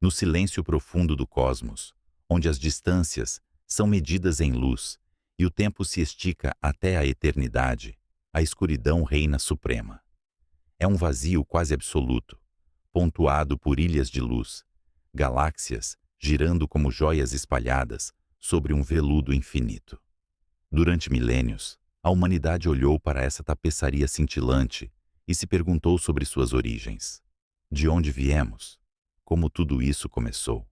No silêncio profundo do cosmos, onde as distâncias são medidas em luz e o tempo se estica até a eternidade, a escuridão reina suprema. É um vazio quase absoluto, pontuado por ilhas de luz, galáxias girando como joias espalhadas sobre um veludo infinito. Durante milênios, a humanidade olhou para essa tapeçaria cintilante e se perguntou sobre suas origens. De onde viemos? Como tudo isso começou?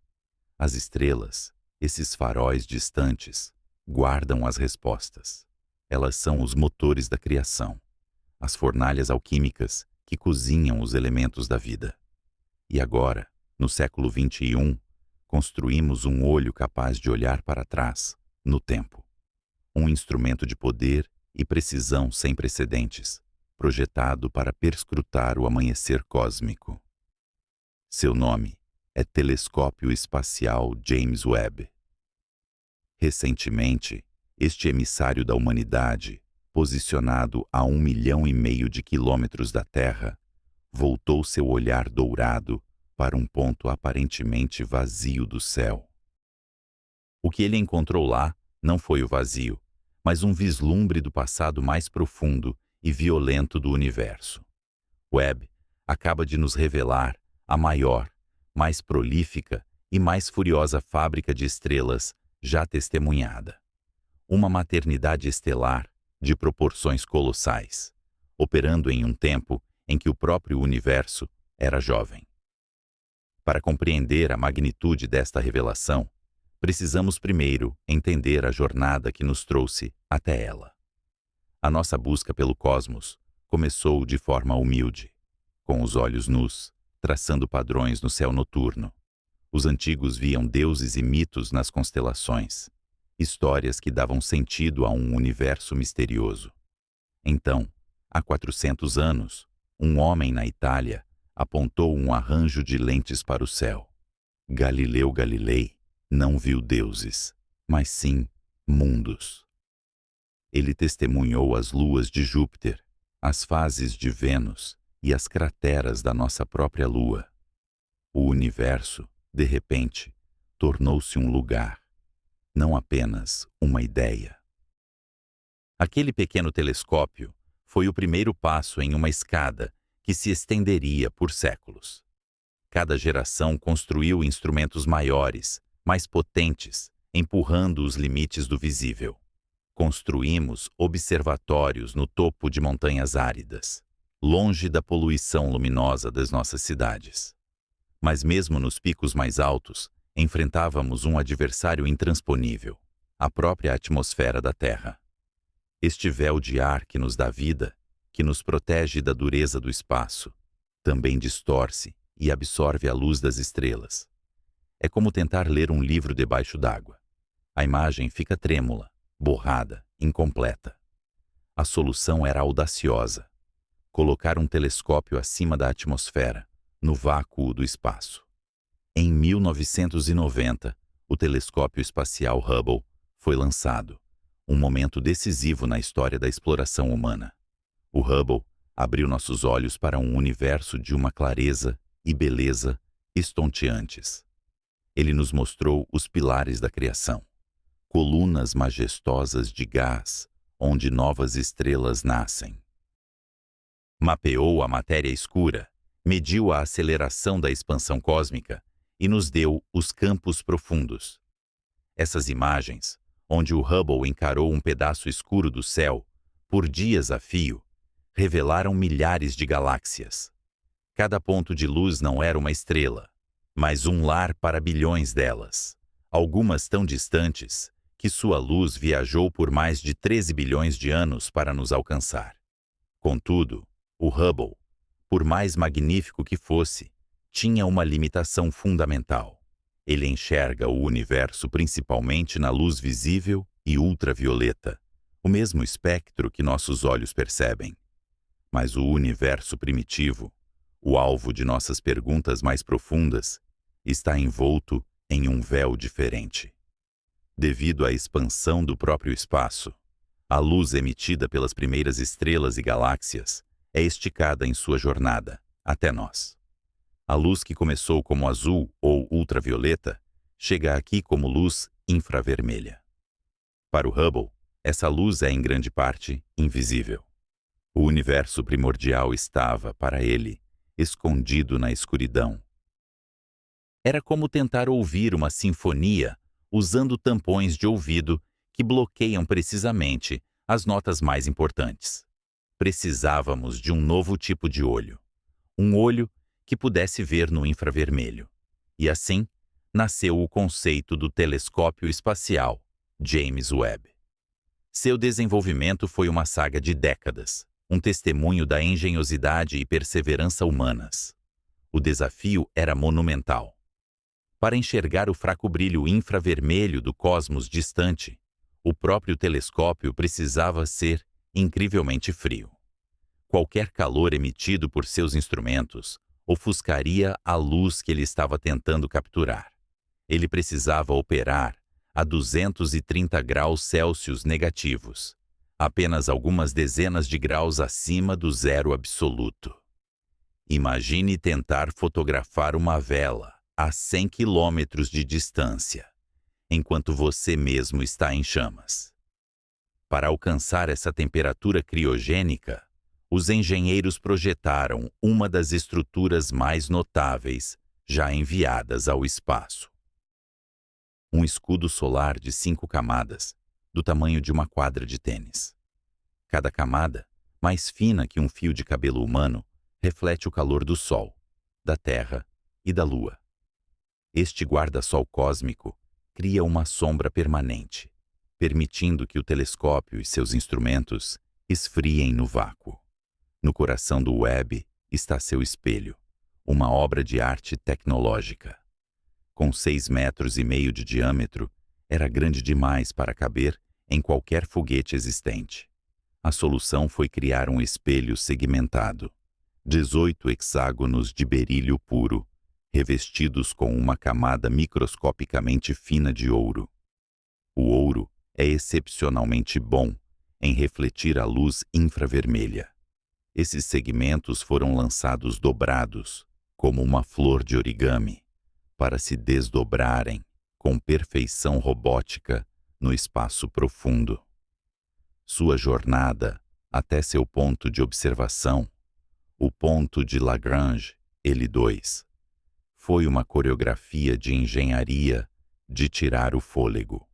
As estrelas, esses faróis distantes, guardam as respostas. Elas são os motores da criação, as fornalhas alquímicas que cozinham os elementos da vida. E agora, no século XXI, construímos um olho capaz de olhar para trás, no tempo. Um instrumento de poder e precisão sem precedentes, projetado para perscrutar o amanhecer cósmico. Seu nome é Telescópio Espacial James Webb. Recentemente, este emissário da humanidade, posicionado a 1,5 milhão de quilômetros da Terra, voltou seu olhar dourado para um ponto aparentemente vazio do céu. O que ele encontrou lá não foi o vazio, mas um vislumbre do passado mais profundo e violento do universo. Webb acaba de nos revelar a maior, mais prolífica e mais furiosa fábrica de estrelas já testemunhada. Uma maternidade estelar de proporções colossais, operando em um tempo em que o próprio universo era jovem. Para compreender a magnitude desta revelação, precisamos primeiro entender a jornada que nos trouxe até ela. A nossa busca pelo cosmos começou de forma humilde, com os olhos nus, traçando padrões no céu noturno. Os antigos viam deuses e mitos nas constelações, histórias que davam sentido a um universo misterioso. Então, há 400 anos, um homem na Itália apontou um arranjo de lentes para o céu. Galileu Galilei não viu deuses, mas sim mundos. Ele testemunhou as luas de Júpiter, as fases de Vênus e as crateras da nossa própria lua. O universo, de repente, tornou-se um lugar, não apenas uma ideia. Aquele pequeno telescópio foi o primeiro passo em uma escada que se estenderia por séculos. Cada geração construiu instrumentos maiores, mais potentes, empurrando os limites do visível. Construímos observatórios no topo de montanhas áridas, longe da poluição luminosa das nossas cidades. Mas mesmo nos picos mais altos, enfrentávamos um adversário intransponível, a própria atmosfera da Terra. Este véu de ar que nos dá vida, que nos protege da dureza do espaço, também distorce e absorve a luz das estrelas. É como tentar ler um livro debaixo d'água. A imagem fica trêmula, borrada, incompleta. A solução era audaciosa: colocar um telescópio acima da atmosfera, no vácuo do espaço. Em 1990, o telescópio espacial Hubble foi lançado, um momento decisivo na história da exploração humana. O Hubble abriu nossos olhos para um universo de uma clareza e beleza estonteantes. Ele nos mostrou os pilares da criação, colunas majestosas de gás, onde novas estrelas nascem. Mapeou a matéria escura, mediu a aceleração da expansão cósmica e nos deu os campos profundos. Essas imagens, onde o Hubble encarou um pedaço escuro do céu, por dias a fio, revelaram milhares de galáxias. Cada ponto de luz não era uma estrela, mas um lar para bilhões delas, algumas tão distantes que sua luz viajou por mais de 13 bilhões de anos para nos alcançar. Contudo, o Hubble, por mais magnífico que fosse, tinha uma limitação fundamental. Ele enxerga o universo principalmente na luz visível e ultravioleta, o mesmo espectro que nossos olhos percebem. Mas o universo primitivo, o alvo de nossas perguntas mais profundas, está envolto em um véu diferente. Devido à expansão do próprio espaço, a luz emitida pelas primeiras estrelas e galáxias é esticada em sua jornada até nós. A luz que começou como azul ou ultravioleta chega aqui como luz infravermelha. Para o Hubble, essa luz é em grande parte invisível. O universo primordial estava, para ele, escondido na escuridão. Era como tentar ouvir uma sinfonia usando tampões de ouvido que bloqueiam precisamente as notas mais importantes. Precisávamos de um novo tipo de olho. Um olho que pudesse ver no infravermelho. E assim, nasceu o conceito do telescópio espacial James Webb. Seu desenvolvimento foi uma saga de décadas, um testemunho da engenhosidade e perseverança humanas. O desafio era monumental. Para enxergar o fraco brilho infravermelho do cosmos distante, o próprio telescópio precisava ser incrivelmente frio. Qualquer calor emitido por seus instrumentos ofuscaria a luz que ele estava tentando capturar. Ele precisava operar a 230 graus Celsius negativos, apenas algumas dezenas de graus acima do zero absoluto. Imagine tentar fotografar uma vela a 100 quilômetros de distância, enquanto você mesmo está em chamas. Para alcançar essa temperatura criogênica, os engenheiros projetaram uma das estruturas mais notáveis já enviadas ao espaço. Um escudo solar de 5 camadas, do tamanho de uma quadra de tênis. Cada camada, mais fina que um fio de cabelo humano, reflete o calor do Sol, da Terra e da Lua. Este guarda-sol cósmico cria uma sombra permanente, permitindo que o telescópio e seus instrumentos esfriem no vácuo. No coração do Webb está seu espelho, uma obra de arte tecnológica. Com 6,5 metros de diâmetro, era grande demais para caber em qualquer foguete existente. A solução foi criar um espelho segmentado, 18 hexágonos de berílio puro, revestidos com uma camada microscopicamente fina de ouro. O ouro é excepcionalmente bom em refletir a luz infravermelha. Esses segmentos foram lançados dobrados, como uma flor de origami, para se desdobrarem com perfeição robótica no espaço profundo. Sua jornada até seu ponto de observação, o ponto de Lagrange, L2, foi uma coreografia de engenharia de tirar o fôlego.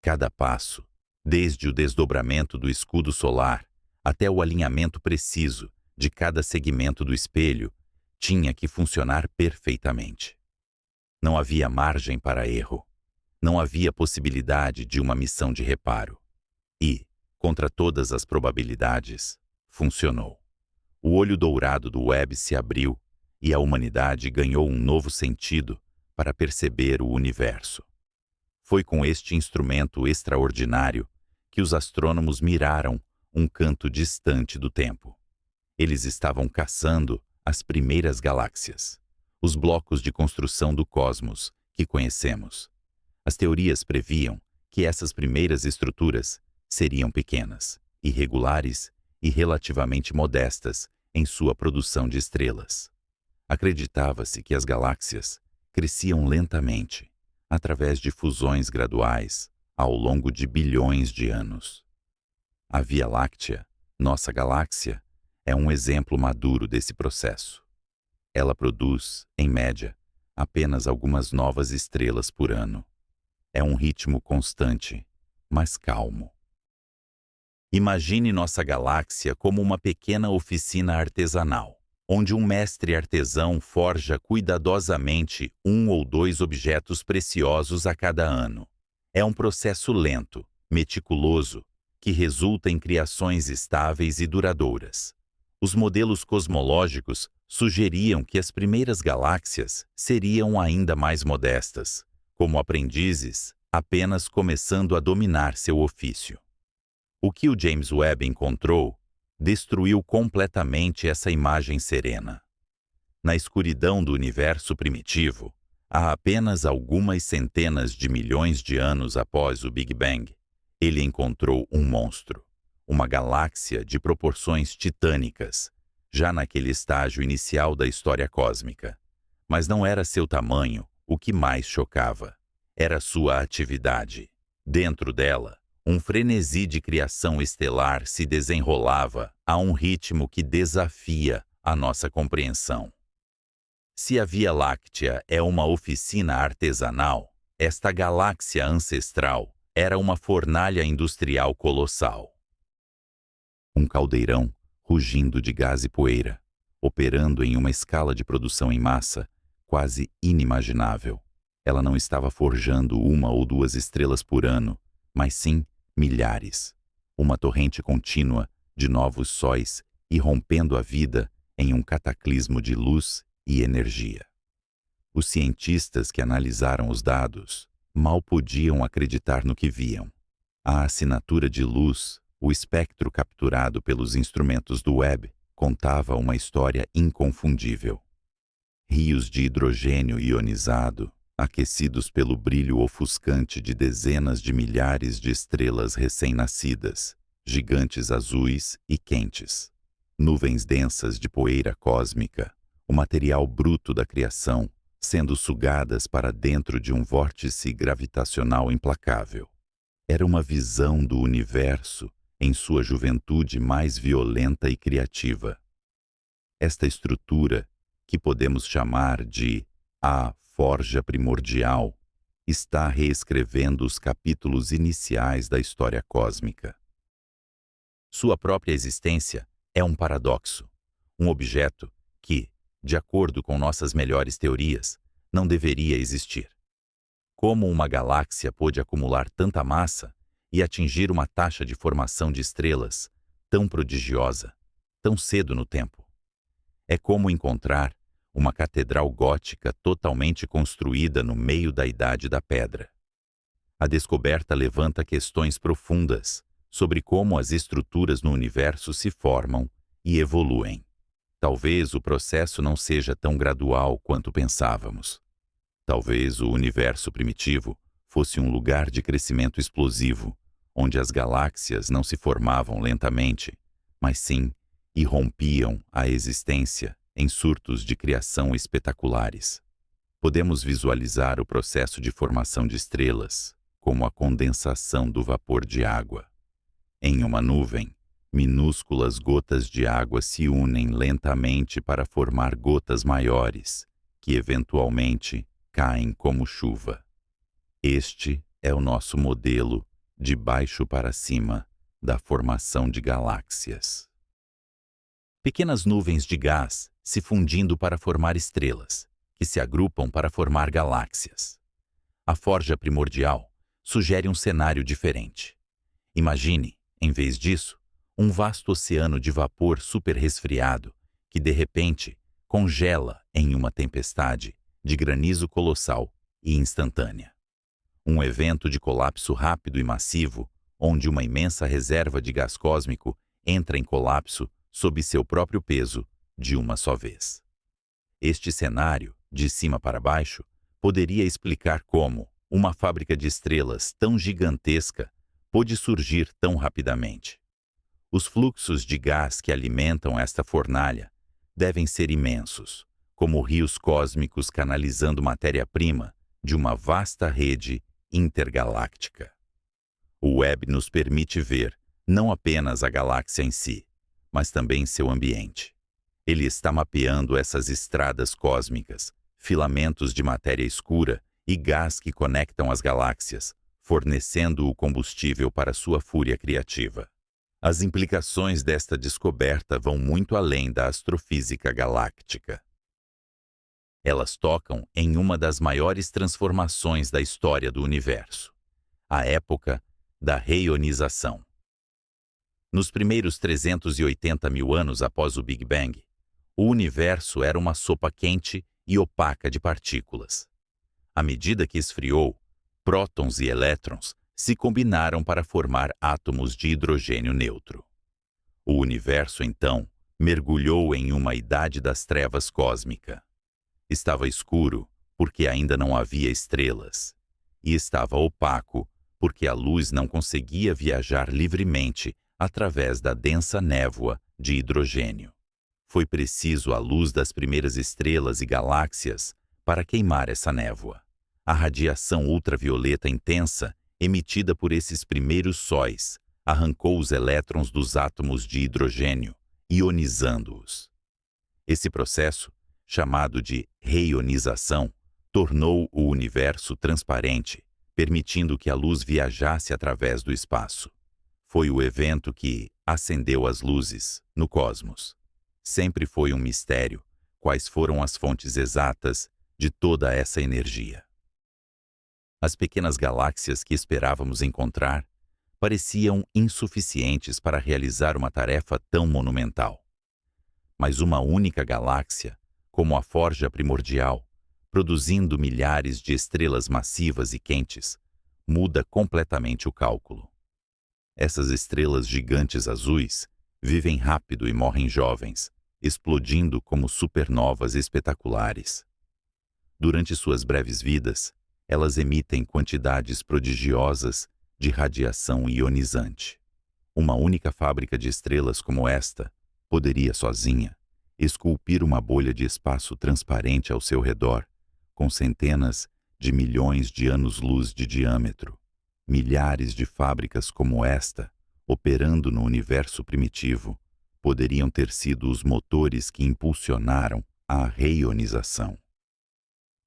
Cada passo, desde o desdobramento do escudo solar até o alinhamento preciso de cada segmento do espelho, tinha que funcionar perfeitamente. Não havia margem para erro. Não havia possibilidade de uma missão de reparo. E, contra todas as probabilidades, funcionou. O olho dourado do Webb se abriu e a humanidade ganhou um novo sentido para perceber o universo. Foi com este instrumento extraordinário que os astrônomos miraram um canto distante do tempo. Eles estavam caçando as primeiras galáxias, os blocos de construção do cosmos que conhecemos. As teorias previam que essas primeiras estruturas seriam pequenas, irregulares e relativamente modestas em sua produção de estrelas. Acreditava-se que as galáxias cresciam lentamente, através de fusões graduais, ao longo de bilhões de anos. A Via Láctea, nossa galáxia, é um exemplo maduro desse processo. Ela produz, em média, apenas algumas novas estrelas por ano. É um ritmo constante, mas calmo. Imagine nossa galáxia como uma pequena oficina artesanal, onde um mestre artesão forja cuidadosamente 1 ou 2 objetos preciosos a cada ano. É um processo lento, meticuloso, que resulta em criações estáveis e duradouras. Os modelos cosmológicos sugeriam que as primeiras galáxias seriam ainda mais modestas, como aprendizes, apenas começando a dominar seu ofício. O que o James Webb encontrou destruiu completamente essa imagem serena. Na escuridão do universo primitivo, há apenas algumas centenas de milhões de anos após o Big Bang, ele encontrou um monstro, uma galáxia de proporções titânicas, já naquele estágio inicial da história cósmica. Mas não era seu tamanho o que mais chocava. Era sua atividade. Dentro dela, um frenesi de criação estelar se desenrolava a um ritmo que desafia a nossa compreensão. Se a Via Láctea é uma oficina artesanal, esta galáxia ancestral era uma fornalha industrial colossal. Um caldeirão rugindo de gás e poeira, operando em uma escala de produção em massa quase inimaginável. Ela não estava forjando uma ou duas estrelas por ano, mas sim milhares. Uma torrente contínua de novos sóis irrompendo a vida em um cataclismo de luz e energia. Os cientistas que analisaram os dados mal podiam acreditar no que viam. A assinatura de luz, o espectro capturado pelos instrumentos do Webb, contava uma história inconfundível. Rios de hidrogênio ionizado, aquecidos pelo brilho ofuscante de dezenas de milhares de estrelas recém-nascidas, gigantes azuis e quentes. Nuvens densas de poeira cósmica, o material bruto da criação, sendo sugadas para dentro de um vórtice gravitacional implacável. Era uma visão do universo em sua juventude mais violenta e criativa. Esta estrutura, que podemos chamar de a forja primordial, está reescrevendo os capítulos iniciais da história cósmica. Sua própria existência é um paradoxo, um objeto que, de acordo com nossas melhores teorias, não deveria existir. Como uma galáxia pôde acumular tanta massa e atingir uma taxa de formação de estrelas tão prodigiosa, tão cedo no tempo? É como encontrar uma catedral gótica totalmente construída no meio da Idade da Pedra. A descoberta levanta questões profundas sobre como as estruturas no universo se formam e evoluem. Talvez o processo não seja tão gradual quanto pensávamos. Talvez o universo primitivo fosse um lugar de crescimento explosivo, onde as galáxias não se formavam lentamente, mas sim irrompiam a existência em surtos de criação espetaculares. Podemos visualizar o processo de formação de estrelas como a condensação do vapor de água. Em uma nuvem, minúsculas gotas de água se unem lentamente para formar gotas maiores, que eventualmente caem como chuva. Este é o nosso modelo, de baixo para cima, da formação de galáxias. Pequenas nuvens de gás se fundindo para formar estrelas, que se agrupam para formar galáxias. A forja primordial sugere um cenário diferente. Imagine, em vez disso, um vasto oceano de vapor superresfriado que, de repente, congela em uma tempestade de granizo colossal e instantânea. Um evento de colapso rápido e massivo, onde uma imensa reserva de gás cósmico entra em colapso sob seu próprio peso de uma só vez. Este cenário, de cima para baixo, poderia explicar como uma fábrica de estrelas tão gigantesca pôde surgir tão rapidamente. Os fluxos de gás que alimentam esta fornalha devem ser imensos, como rios cósmicos canalizando matéria-prima de uma vasta rede intergaláctica. O Webb nos permite ver não apenas a galáxia em si, mas também seu ambiente. Ele está mapeando essas estradas cósmicas, filamentos de matéria escura e gás que conectam as galáxias, fornecendo o combustível para sua fúria criativa. As implicações desta descoberta vão muito além da astrofísica galáctica. Elas tocam em uma das maiores transformações da história do universo, a época da reionização. Nos primeiros 380 mil anos após o Big Bang, o universo era uma sopa quente e opaca de partículas. À medida que esfriou, prótons e elétrons se combinaram para formar átomos de hidrogênio neutro. O universo, então, mergulhou em uma idade das trevas cósmica. Estava escuro porque ainda não havia estrelas, e estava opaco porque a luz não conseguia viajar livremente através da densa névoa de hidrogênio. Foi preciso a luz das primeiras estrelas e galáxias para queimar essa névoa. A radiação ultravioleta intensa emitida por esses primeiros sóis arrancou os elétrons dos átomos de hidrogênio, ionizando-os. Esse processo, chamado de reionização, tornou o universo transparente, permitindo que a luz viajasse através do espaço. Foi o evento que acendeu as luzes no cosmos. Sempre foi um mistério quais foram as fontes exatas de toda essa energia. As pequenas galáxias que esperávamos encontrar pareciam insuficientes para realizar uma tarefa tão monumental. Mas uma única galáxia, como a forja primordial, produzindo milhares de estrelas massivas e quentes, muda completamente o cálculo. Essas estrelas gigantes azuis vivem rápido e morrem jovens, explodindo como supernovas espetaculares. Durante suas breves vidas, elas emitem quantidades prodigiosas de radiação ionizante. Uma única fábrica de estrelas como esta poderia sozinha esculpir uma bolha de espaço transparente ao seu redor, com centenas de milhões de anos-luz de diâmetro. Milhares de fábricas como esta, operando no universo primitivo, poderiam ter sido os motores que impulsionaram a reionização.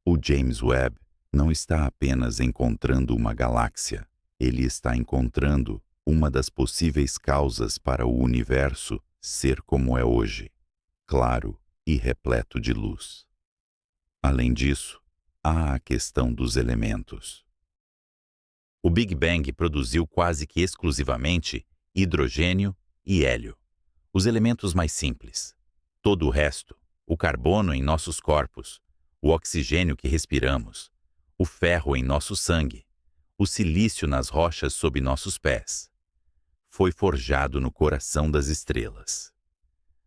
O James Webb não está apenas encontrando uma galáxia, ele está encontrando uma das possíveis causas para o universo ser como é hoje, claro e repleto de luz. Além disso, há a questão dos elementos. O Big Bang produziu quase que exclusivamente hidrogênio e hélio, os elementos mais simples. Todo o resto, o carbono em nossos corpos, o oxigênio que respiramos, o ferro em nosso sangue, o silício nas rochas sob nossos pés, foi forjado no coração das estrelas.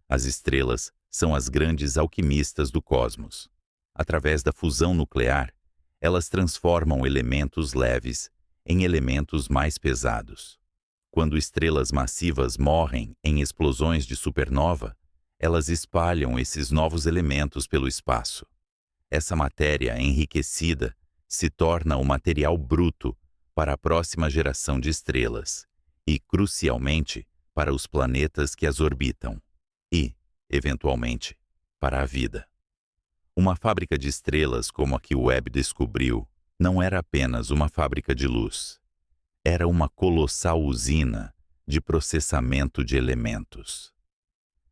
As estrelas são as grandes alquimistas do cosmos. Através da fusão nuclear, elas transformam elementos leves em elementos mais pesados. Quando estrelas massivas morrem em explosões de supernova, elas espalham esses novos elementos pelo espaço. Essa matéria enriquecida se torna o material bruto para a próxima geração de estrelas e, crucialmente, para os planetas que as orbitam e, eventualmente, para a vida. Uma fábrica de estrelas como a que o Webb descobriu não era apenas uma fábrica de luz. Era uma colossal usina de processamento de elementos.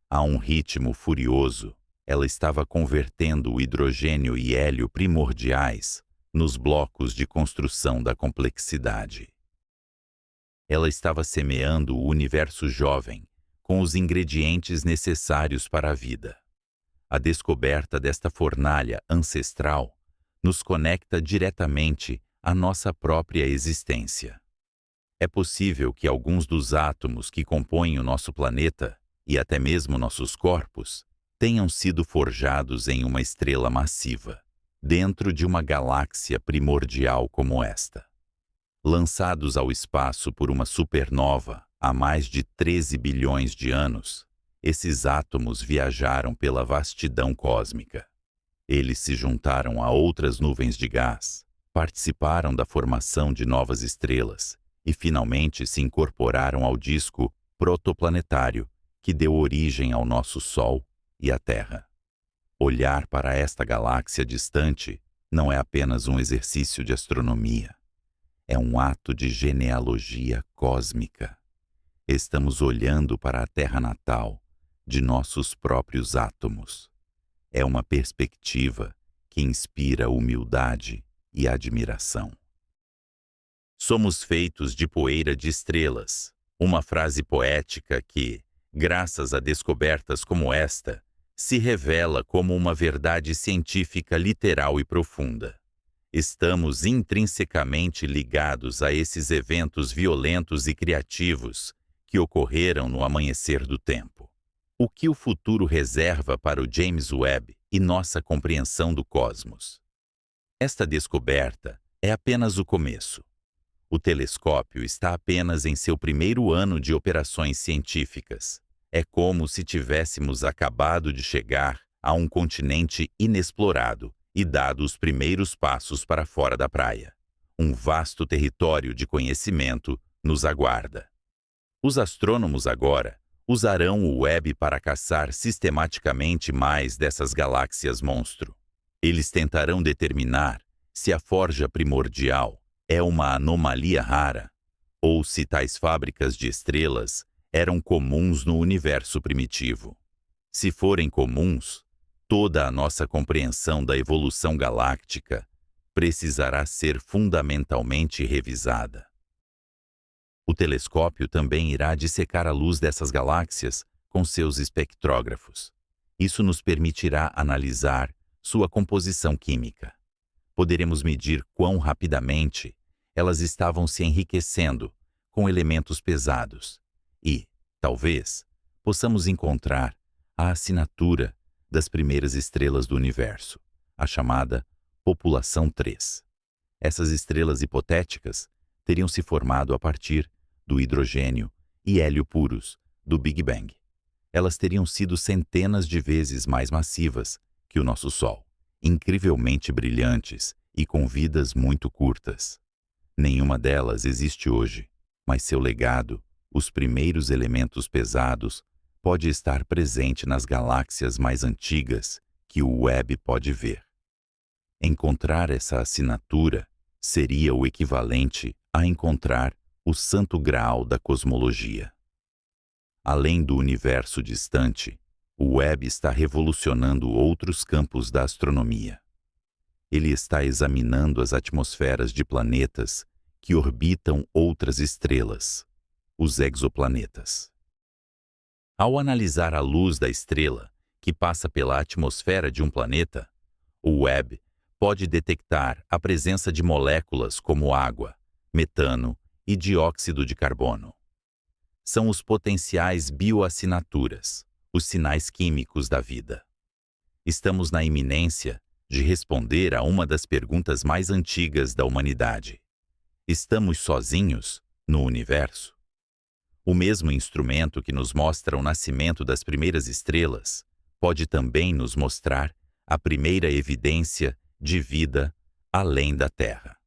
A um ritmo furioso, ela estava convertendo o hidrogênio e hélio primordiais nos blocos de construção da complexidade. Ela estava semeando o universo jovem com os ingredientes necessários para a vida. A descoberta desta fornalha ancestral nos conecta diretamente à nossa própria existência. É possível que alguns dos átomos que compõem o nosso planeta, e até mesmo nossos corpos, tenham sido forjados em uma estrela massiva, dentro de uma galáxia primordial como esta. Lançados ao espaço por uma supernova há mais de 13 bilhões de anos, esses átomos viajaram pela vastidão cósmica. Eles se juntaram a outras nuvens de gás, participaram da formação de novas estrelas e finalmente se incorporaram ao disco protoplanetário que deu origem ao nosso Sol e à Terra. Olhar para esta galáxia distante não é apenas um exercício de astronomia. É um ato de genealogia cósmica. Estamos olhando para a Terra natal de nossos próprios átomos. É uma perspectiva que inspira humildade e admiração. Somos feitos de poeira de estrelas, uma frase poética que, graças a descobertas como esta, se revela como uma verdade científica literal e profunda. Estamos intrinsecamente ligados a esses eventos violentos e criativos que ocorreram no amanhecer do tempo. O que o futuro reserva para o James Webb e nossa compreensão do cosmos? Esta descoberta é apenas o começo. O telescópio está apenas em seu primeiro ano de operações científicas. É como se tivéssemos acabado de chegar a um continente inexplorado e dado os primeiros passos para fora da praia. Um vasto território de conhecimento nos aguarda. Os astrônomos agora usarão o Webb para caçar sistematicamente mais dessas galáxias monstro. Eles tentarão determinar se a forja primordial é uma anomalia rara ou se tais fábricas de estrelas eram comuns no universo primitivo. Se forem comuns, toda a nossa compreensão da evolução galáctica precisará ser fundamentalmente revisada. O telescópio também irá dissecar a luz dessas galáxias com seus espectrógrafos. Isso nos permitirá analisar sua composição química. Poderemos medir quão rapidamente elas estavam se enriquecendo com elementos pesados e, talvez, possamos encontrar a assinatura das primeiras estrelas do universo, a chamada População 3. Essas estrelas hipotéticas teriam se formado a partir do hidrogênio e hélio puros do Big Bang. Elas teriam sido centenas de vezes mais massivas que o nosso Sol, incrivelmente brilhantes e com vidas muito curtas. Nenhuma delas existe hoje, mas seu legado, os primeiros elementos pesados, pode estar presente nas galáxias mais antigas que o Webb pode ver. Encontrar essa assinatura seria o equivalente a encontrar o santo graal da cosmologia. Além do universo distante, o Webb está revolucionando outros campos da astronomia. Ele está examinando as atmosferas de planetas que orbitam outras estrelas, os exoplanetas. Ao analisar a luz da estrela que passa pela atmosfera de um planeta, o Webb pode detectar a presença de moléculas como água, metano e dióxido de carbono. São os potenciais bioassinaturas, os sinais químicos da vida. Estamos na iminência de responder a uma das perguntas mais antigas da humanidade. Estamos sozinhos no universo? O mesmo instrumento que nos mostra o nascimento das primeiras estrelas pode também nos mostrar a primeira evidência de vida além da Terra.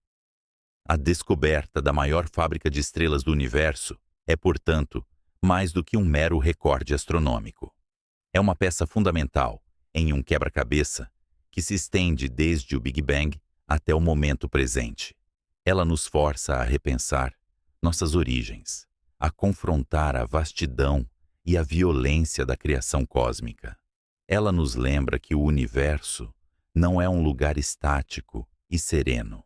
A descoberta da maior fábrica de estrelas do universo é, portanto, mais do que um mero recorde astronômico. É uma peça fundamental em um quebra-cabeça que se estende desde o Big Bang até o momento presente. Ela nos força a repensar nossas origens, a confrontar a vastidão e a violência da criação cósmica. Ela nos lembra que o universo não é um lugar estático e sereno,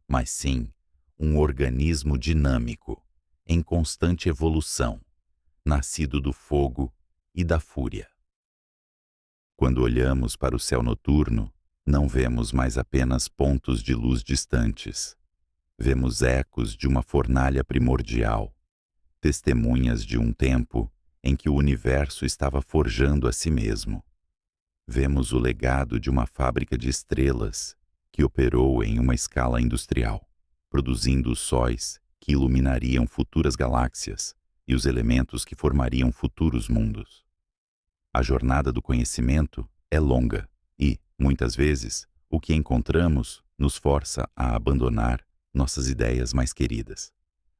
mas sim um organismo dinâmico, em constante evolução, nascido do fogo e da fúria. Quando olhamos para o céu noturno, não vemos mais apenas pontos de luz distantes. Vemos ecos de uma fornalha primordial, testemunhas de um tempo em que o universo estava forjando a si mesmo. Vemos o legado de uma fábrica de estrelas que operou em uma escala industrial, produzindo os sóis que iluminariam futuras galáxias e os elementos que formariam futuros mundos. A jornada do conhecimento é longa e, muitas vezes, o que encontramos nos força a abandonar nossas ideias mais queridas.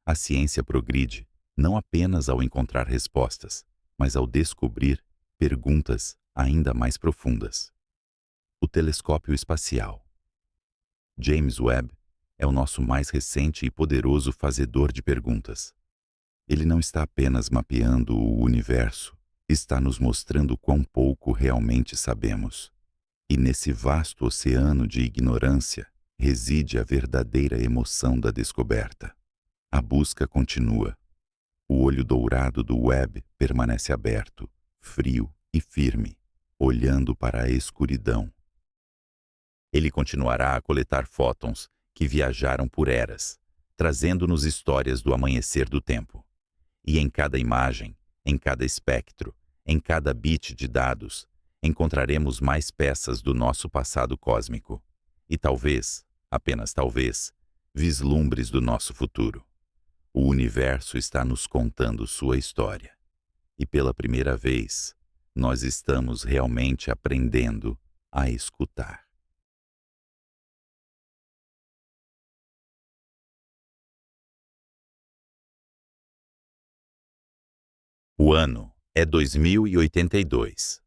A ciência progride não apenas ao encontrar respostas, mas ao descobrir perguntas ainda mais profundas. O telescópio espacial. James Webb é o nosso mais recente e poderoso fazedor de perguntas. Ele não está apenas mapeando o universo, está nos mostrando quão pouco realmente sabemos. E nesse vasto oceano de ignorância reside a verdadeira emoção da descoberta. A busca continua. O olho dourado do Webb permanece aberto, frio e firme, olhando para a escuridão. Ele continuará a coletar fótons que viajaram por eras, trazendo-nos histórias do amanhecer do tempo. E em cada imagem, em cada espectro, em cada bit de dados, encontraremos mais peças do nosso passado cósmico. E talvez, apenas talvez, vislumbres do nosso futuro. O universo está nos contando sua história. E pela primeira vez, nós estamos realmente aprendendo a escutar. O ano é 2082.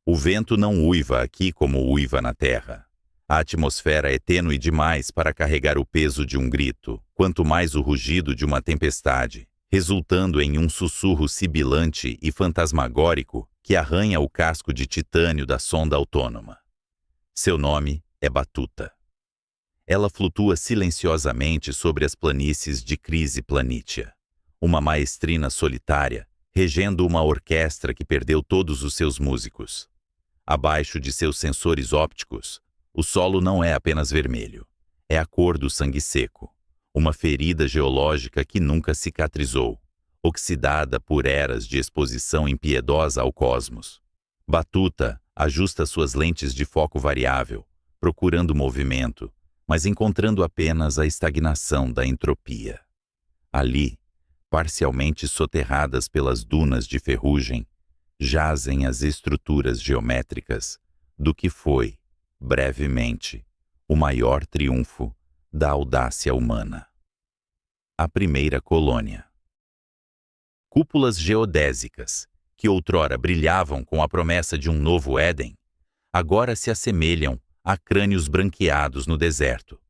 O vento não uiva aqui como uiva na Terra. A atmosfera é tênue demais para carregar o peso de um grito, quanto mais o rugido de uma tempestade, resultando em um sussurro sibilante e fantasmagórico que arranha o casco de titânio da sonda autônoma. Seu nome é Batuta. Ela flutua silenciosamente sobre as planícies de Crise Planitia, uma maestrina solitária, regendo uma orquestra que perdeu todos os seus músicos. Abaixo de seus sensores ópticos, o solo não é apenas vermelho. É a cor do sangue seco, uma ferida geológica que nunca cicatrizou, oxidada por eras de exposição impiedosa ao cosmos. Batuta ajusta suas lentes de foco variável, procurando movimento, mas encontrando apenas a estagnação da entropia. Ali, parcialmente soterradas pelas dunas de ferrugem, jazem as estruturas geométricas do que foi, brevemente, o maior triunfo da audácia humana. A primeira colônia. Cúpulas geodésicas, que outrora brilhavam com a promessa de um novo Éden, agora se assemelham a crânios branqueados no deserto,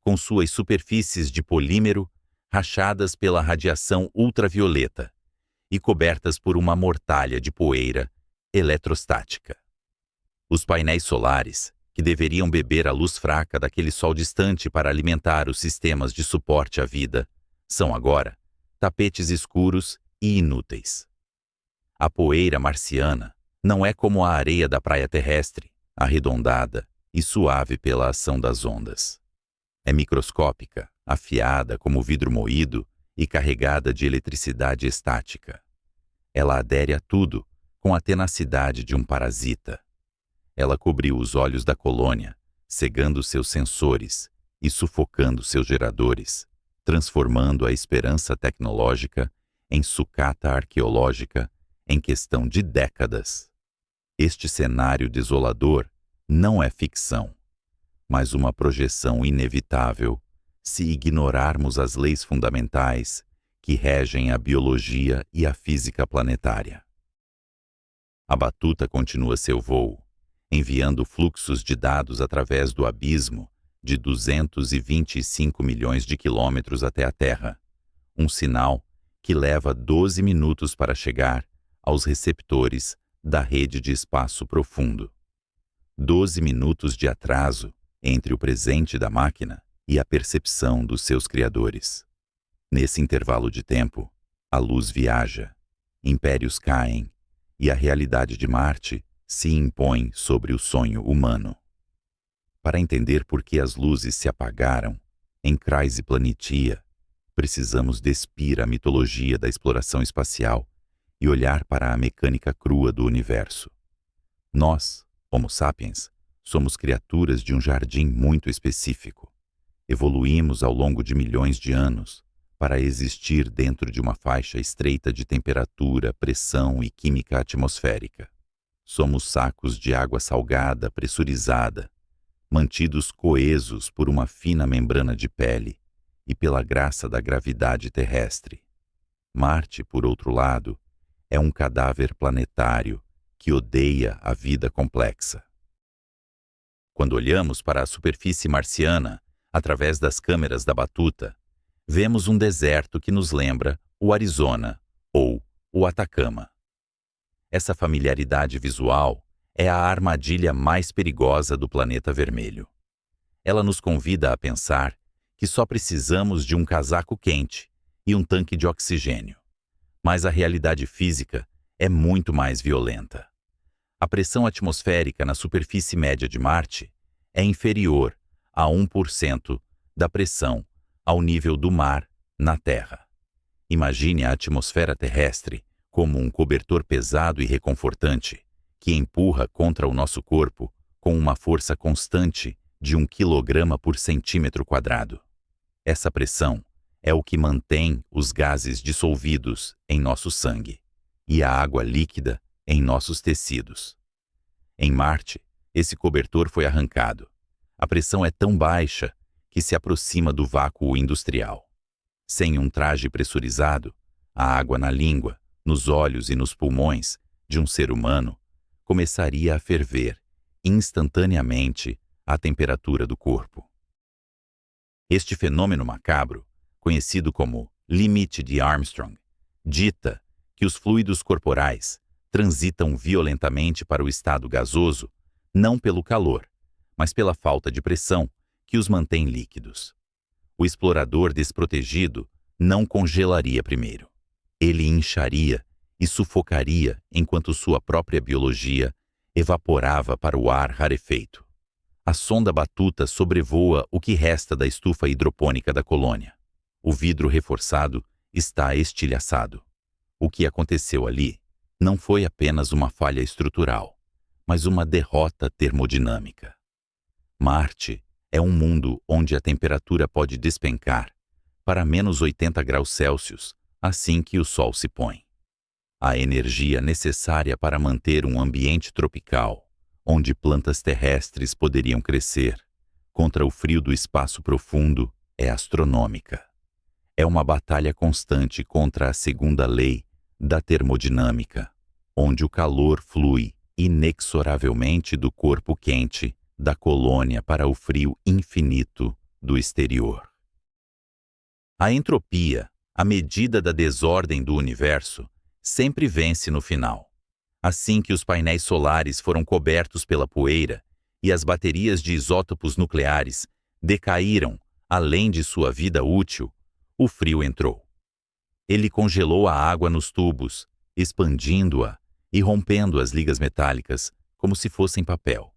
com suas superfícies de polímero rachadas pela radiação ultravioleta e cobertas por uma mortalha de poeira eletrostática. Os painéis solares, que deveriam beber a luz fraca daquele sol distante para alimentar os sistemas de suporte à vida, são agora tapetes escuros e inúteis. A poeira marciana não é como a areia da praia terrestre, arredondada e suave pela ação das ondas. É microscópica, afiada como vidro moído e carregada de eletricidade estática. Ela adere a tudo com a tenacidade de um parasita. Ela cobriu os olhos da colônia, cegando seus sensores e sufocando seus geradores, transformando a esperança tecnológica em sucata arqueológica em questão de décadas. Este cenário desolador não é ficção, mas uma projeção inevitável se ignorarmos as leis fundamentais que regem a biologia e a física planetária. A Batuta continua seu voo, enviando fluxos de dados através do abismo de 225 milhões de quilômetros até a Terra, um sinal que leva 12 minutos para chegar aos receptores da rede de espaço profundo. 12 minutos de atraso entre o presente da máquina e a percepção dos seus criadores. Nesse intervalo de tempo, a luz viaja, impérios caem e a realidade de Marte se impõe sobre o sonho humano. Para entender por que as luzes se apagaram em Crise Planitia, precisamos despir a mitologia da exploração espacial e olhar para a mecânica crua do universo. Nós, Homo sapiens, somos criaturas de um jardim muito específico. Evoluímos ao longo de milhões de anos para existir dentro de uma faixa estreita de temperatura, pressão e química atmosférica. Somos sacos de água salgada pressurizada, mantidos coesos por uma fina membrana de pele e pela graça da gravidade terrestre. Marte, por outro lado, é um cadáver planetário que odeia a vida complexa. Quando olhamos para a superfície marciana, através das câmeras da Batuta, vemos um deserto que nos lembra o Arizona ou o Atacama. Essa familiaridade visual é a armadilha mais perigosa do planeta vermelho. Ela nos convida a pensar que só precisamos de um casaco quente e um tanque de oxigênio. Mas a realidade física é muito mais violenta. A pressão atmosférica na superfície média de Marte é inferior a 1% da pressão ao nível do mar na Terra. Imagine a atmosfera terrestre como um cobertor pesado e reconfortante que empurra contra o nosso corpo com uma força constante de 1 quilograma por centímetro quadrado. Essa pressão é o que mantém os gases dissolvidos em nosso sangue, e a água líquida em nossos tecidos. Em Marte, esse cobertor foi arrancado. A pressão é tão baixa que se aproxima do vácuo industrial. Sem um traje pressurizado, a água na língua, nos olhos e nos pulmões de um ser humano começaria a ferver instantaneamente à temperatura do corpo. Este fenômeno macabro, conhecido como limite de Armstrong, dita que os fluidos corporais transitam violentamente para o estado gasoso não pelo calor, mas pela falta de pressão que os mantém líquidos. O explorador desprotegido não congelaria primeiro. Ele incharia e sufocaria enquanto sua própria biologia evaporava para o ar rarefeito. A sonda Batuta sobrevoa o que resta da estufa hidropônica da colônia. O vidro reforçado está estilhaçado. O que aconteceu ali não foi apenas uma falha estrutural, mas uma derrota termodinâmica. Marte é um mundo onde a temperatura pode despencar para menos 80 graus Celsius assim que o Sol se põe. A energia necessária para manter um ambiente tropical, onde plantas terrestres poderiam crescer, contra o frio do espaço profundo, é astronômica. É uma batalha constante contra a segunda lei da termodinâmica, onde o calor flui inexoravelmente do corpo quente da colônia para o frio infinito do exterior. A entropia, a medida da desordem do universo, sempre vence no final. Assim que os painéis solares foram cobertos pela poeira e as baterias de isótopos nucleares decaíram além de sua vida útil, o frio entrou. Ele congelou a água nos tubos, expandindo-a e rompendo as ligas metálicas como se fossem papel,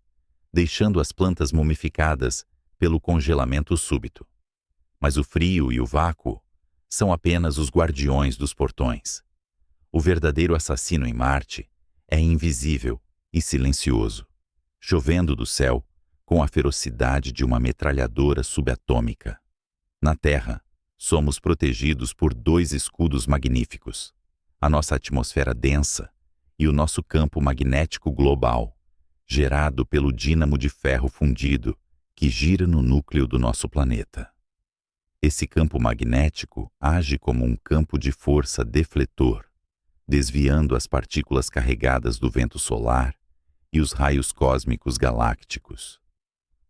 deixando as plantas mumificadas pelo congelamento súbito. Mas o frio e o vácuo são apenas os guardiões dos portões. O verdadeiro assassino em Marte é invisível e silencioso, chovendo do céu com a ferocidade de uma metralhadora subatômica. Na Terra, somos protegidos por dois escudos magníficos: a nossa atmosfera densa e o nosso campo magnético global, gerado pelo dínamo de ferro fundido que gira no núcleo do nosso planeta. Esse campo magnético age como um campo de força defletor, desviando as partículas carregadas do vento solar e os raios cósmicos galácticos.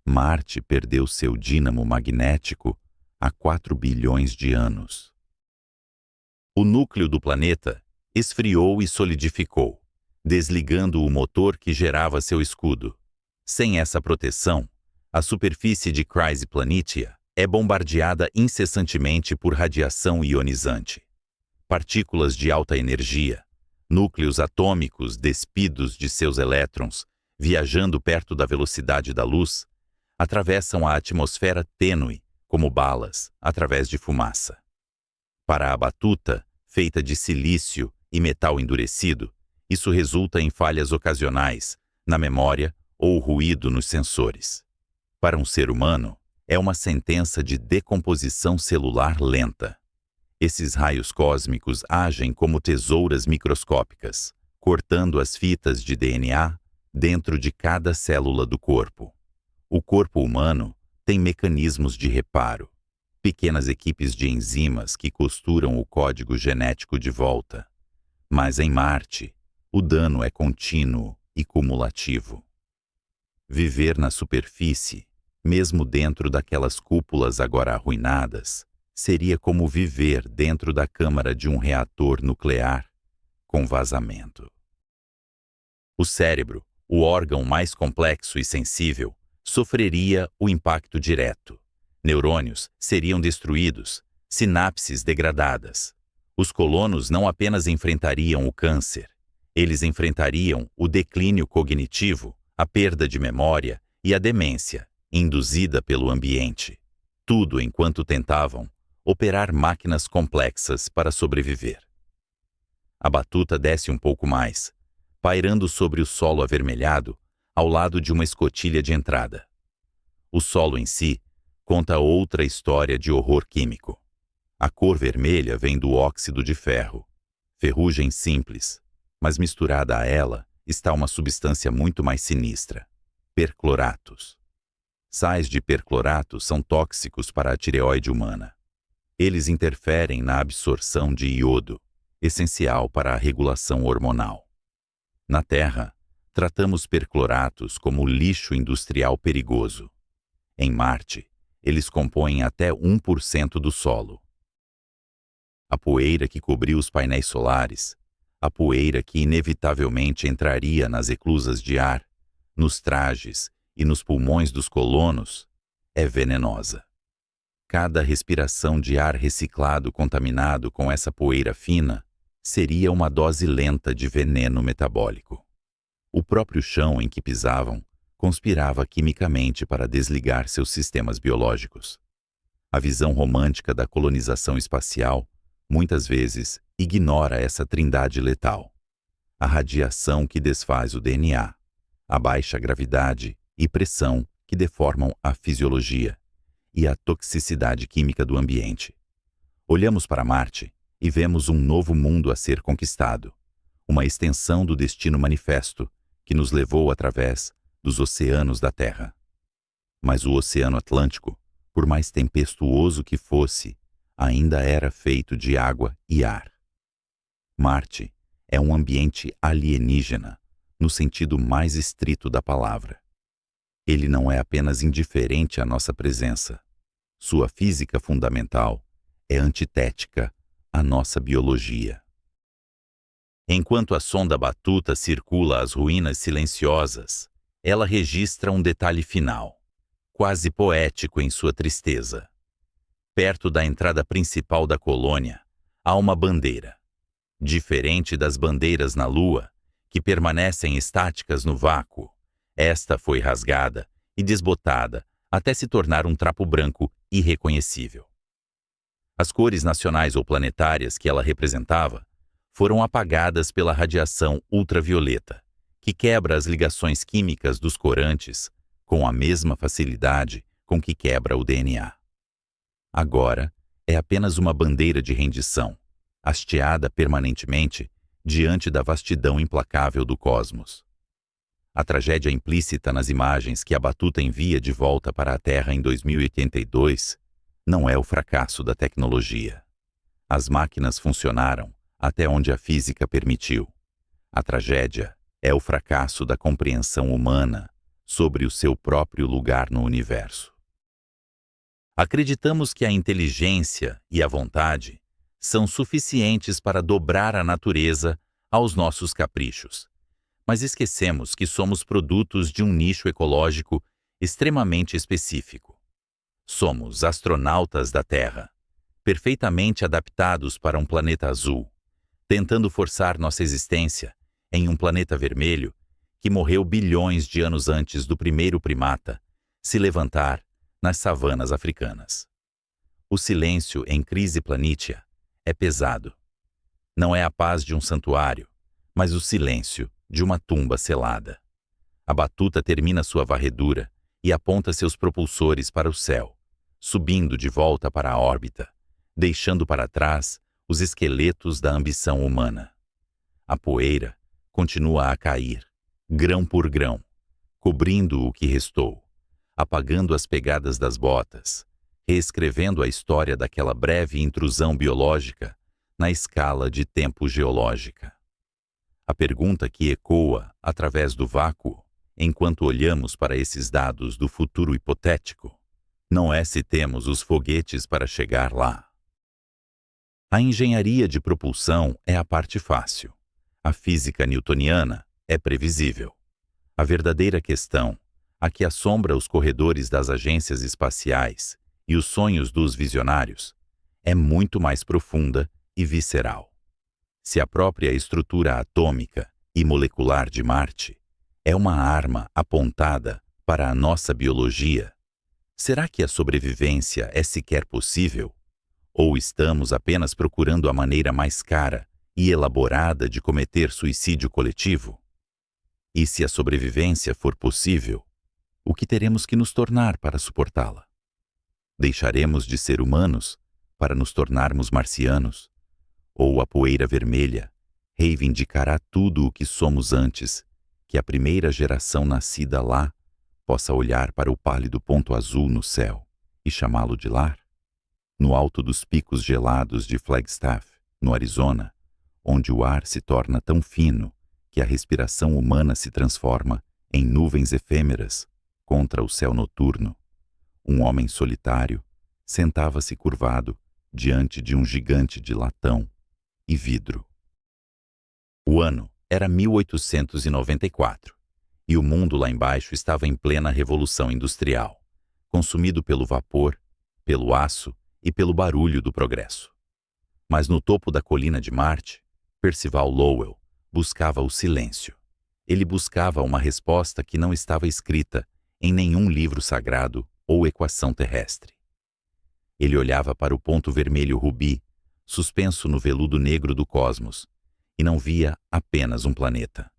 Marte perdeu seu dínamo magnético há 4 bilhões de anos. O núcleo do planeta esfriou e solidificou, desligando o motor que gerava seu escudo. Sem essa proteção, a superfície de Chryse Planitia é bombardeada incessantemente por radiação ionizante. Partículas de alta energia, núcleos atômicos despidos de seus elétrons, viajando perto da velocidade da luz, atravessam a atmosfera tênue como balas através de fumaça. Para a Batuta, feita de silício e metal endurecido, isso resulta em falhas ocasionais na memória ou ruído nos sensores. Para um ser humano, é uma sentença de decomposição celular lenta. Esses raios cósmicos agem como tesouras microscópicas, cortando as fitas de DNA dentro de cada célula do corpo. O corpo humano tem mecanismos de reparo, pequenas equipes de enzimas que costuram o código genético de volta. Mas em Marte, o dano é contínuo e cumulativo. Viver na superfície, mesmo dentro daquelas cúpulas agora arruinadas, seria como viver dentro da câmara de um reator nuclear com vazamento. O cérebro, o órgão mais complexo e sensível, sofreria o impacto direto. Neurônios seriam destruídos, sinapses degradadas. Os colonos não apenas enfrentariam o câncer, eles enfrentariam o declínio cognitivo, a perda de memória e a demência, induzida pelo ambiente. Tudo enquanto tentavam operar máquinas complexas para sobreviver. A Batuta desce um pouco mais, pairando sobre o solo avermelhado, ao lado de uma escotilha de entrada. O solo em si conta outra história de horror químico. A cor vermelha vem do óxido de ferro, ferrugem simples, Mas misturada a ela está uma substância muito mais sinistra: percloratos. Sais de perclorato são tóxicos para a tireoide humana. Eles interferem na absorção de iodo, essencial para a regulação hormonal. Na Terra, tratamos percloratos como lixo industrial perigoso. Em Marte, eles compõem até 1% do solo. A poeira que cobriu os painéis solares, a poeira que inevitavelmente entraria nas eclusas de ar, nos trajes e nos pulmões dos colonos, é venenosa. Cada respiração de ar reciclado contaminado com essa poeira fina seria uma dose lenta de veneno metabólico. O próprio chão em que pisavam conspirava quimicamente para desligar seus sistemas biológicos. A visão romântica da colonização espacial muitas vezes ignora essa trindade letal: a radiação que desfaz o DNA, a baixa gravidade e pressão que deformam a fisiologia, e a toxicidade química do ambiente. Olhamos para Marte e vemos um novo mundo a ser conquistado, uma extensão do destino manifesto que nos levou através dos oceanos da Terra. Mas o Oceano Atlântico, por mais tempestuoso que fosse, ainda era feito de água e ar. Marte é um ambiente alienígena, no sentido mais estrito da palavra. Ele não é apenas indiferente à nossa presença. Sua física fundamental é antitética à nossa biologia. Enquanto a sonda Batuta circula as ruínas silenciosas, ela registra um detalhe final, quase poético em sua tristeza. Perto da entrada principal da colônia, há uma bandeira. Diferente das bandeiras na Lua, que permanecem estáticas no vácuo, esta foi rasgada e desbotada até se tornar um trapo branco irreconhecível. As cores nacionais ou planetárias que ela representava foram apagadas pela radiação ultravioleta, que quebra as ligações químicas dos corantes com a mesma facilidade com que quebra o DNA. Agora é apenas uma bandeira de rendição, hasteada permanentemente diante da vastidão implacável do cosmos. A tragédia implícita nas imagens que a Batuta envia de volta para a Terra em 2082 não é o fracasso da tecnologia. As máquinas funcionaram até onde a física permitiu. A tragédia é o fracasso da compreensão humana sobre o seu próprio lugar no universo. Acreditamos que a inteligência e a vontade são suficientes para dobrar a natureza aos nossos caprichos, mas esquecemos que somos produtos de um nicho ecológico extremamente específico. Somos astronautas da Terra, perfeitamente adaptados para um planeta azul, tentando forçar nossa existência em um planeta vermelho que morreu bilhões de anos antes do primeiro primata se levantar nas savanas africanas. O silêncio em crise planítia é pesado. Não é a paz de um santuário, mas o silêncio de uma tumba selada. A Batuta termina sua varredura e aponta seus propulsores para o céu, subindo de volta para a órbita, deixando para trás os esqueletos da ambição humana. A poeira continua a cair, grão por grão, cobrindo o que restou, apagando as pegadas das botas, reescrevendo a história daquela breve intrusão biológica na escala de tempo geológica. A pergunta que ecoa através do vácuo, enquanto olhamos para esses dados do futuro hipotético, não é se temos os foguetes para chegar lá. A engenharia de propulsão é a parte fácil. A física newtoniana é previsível. A verdadeira questão, a que assombra os corredores das agências espaciais e os sonhos dos visionários, é muito mais profunda e visceral. Se a própria estrutura atômica e molecular de Marte é uma arma apontada para a nossa biologia, será que a sobrevivência é sequer possível? Ou estamos apenas procurando a maneira mais cara e elaborada de cometer suicídio coletivo? E se a sobrevivência for possível, o que teremos que nos tornar para suportá-la? Deixaremos de ser humanos para nos tornarmos marcianos? Ou a poeira vermelha reivindicará tudo o que somos antes que a primeira geração nascida lá possa olhar para o pálido ponto azul no céu e chamá-lo de lar? No alto dos picos gelados de Flagstaff, no Arizona, onde o ar se torna tão fino que a respiração humana se transforma em nuvens efêmeras contra o céu noturno, um homem solitário sentava-se curvado diante de um gigante de latão e vidro. O ano era 1894 e o mundo lá embaixo estava em plena revolução industrial, consumido pelo vapor, pelo aço e pelo barulho do progresso. Mas no topo da colina de Marte, Percival Lowell buscava o silêncio. Ele buscava uma resposta que não estava escrita em nenhum livro sagrado ou equação terrestre. Ele olhava para o ponto vermelho rubi, suspenso no veludo negro do cosmos, e não via apenas um planeta.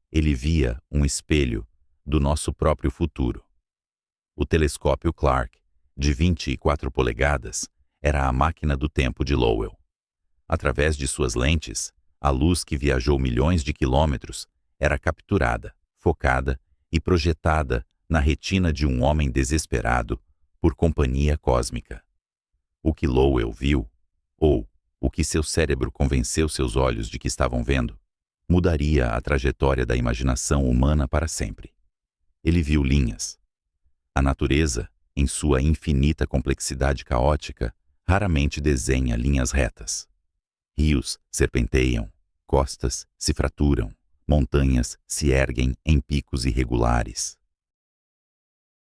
Ele via um espelho do nosso próprio futuro. O telescópio Clark, de 24 polegadas, era a máquina do tempo de Lowell. Através de suas lentes, a luz que viajou milhões de quilômetros era capturada, focada e projetada na retina de um homem desesperado por companhia cósmica. O que Lowell viu, ou o que seu cérebro convenceu seus olhos de que estavam vendo, mudaria a trajetória da imaginação humana para sempre. Ele viu linhas. A natureza, em sua infinita complexidade caótica, raramente desenha linhas retas. Rios serpenteiam, costas se fraturam, montanhas se erguem em picos irregulares.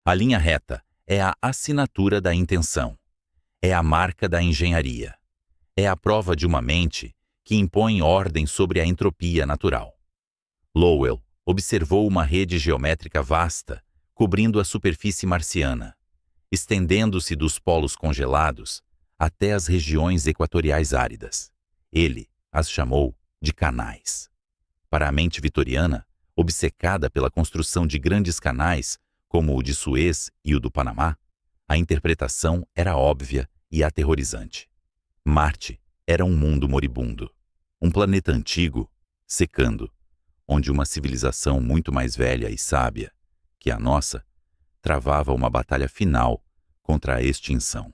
A linha reta é a assinatura da intenção, é a marca da engenharia, é a prova de uma mente que impõe ordem sobre a entropia natural. Lowell observou uma rede geométrica vasta, cobrindo a superfície marciana, estendendo-se dos polos congelados até as regiões equatoriais áridas. Ele as chamou de canais. Para a mente vitoriana, obcecada pela construção de grandes canais, como o de Suez e o do Panamá, a interpretação era óbvia e aterrorizante. Marte era um mundo moribundo, um planeta antigo, secando, onde uma civilização muito mais velha e sábia que a nossa travava uma batalha final contra a extinção.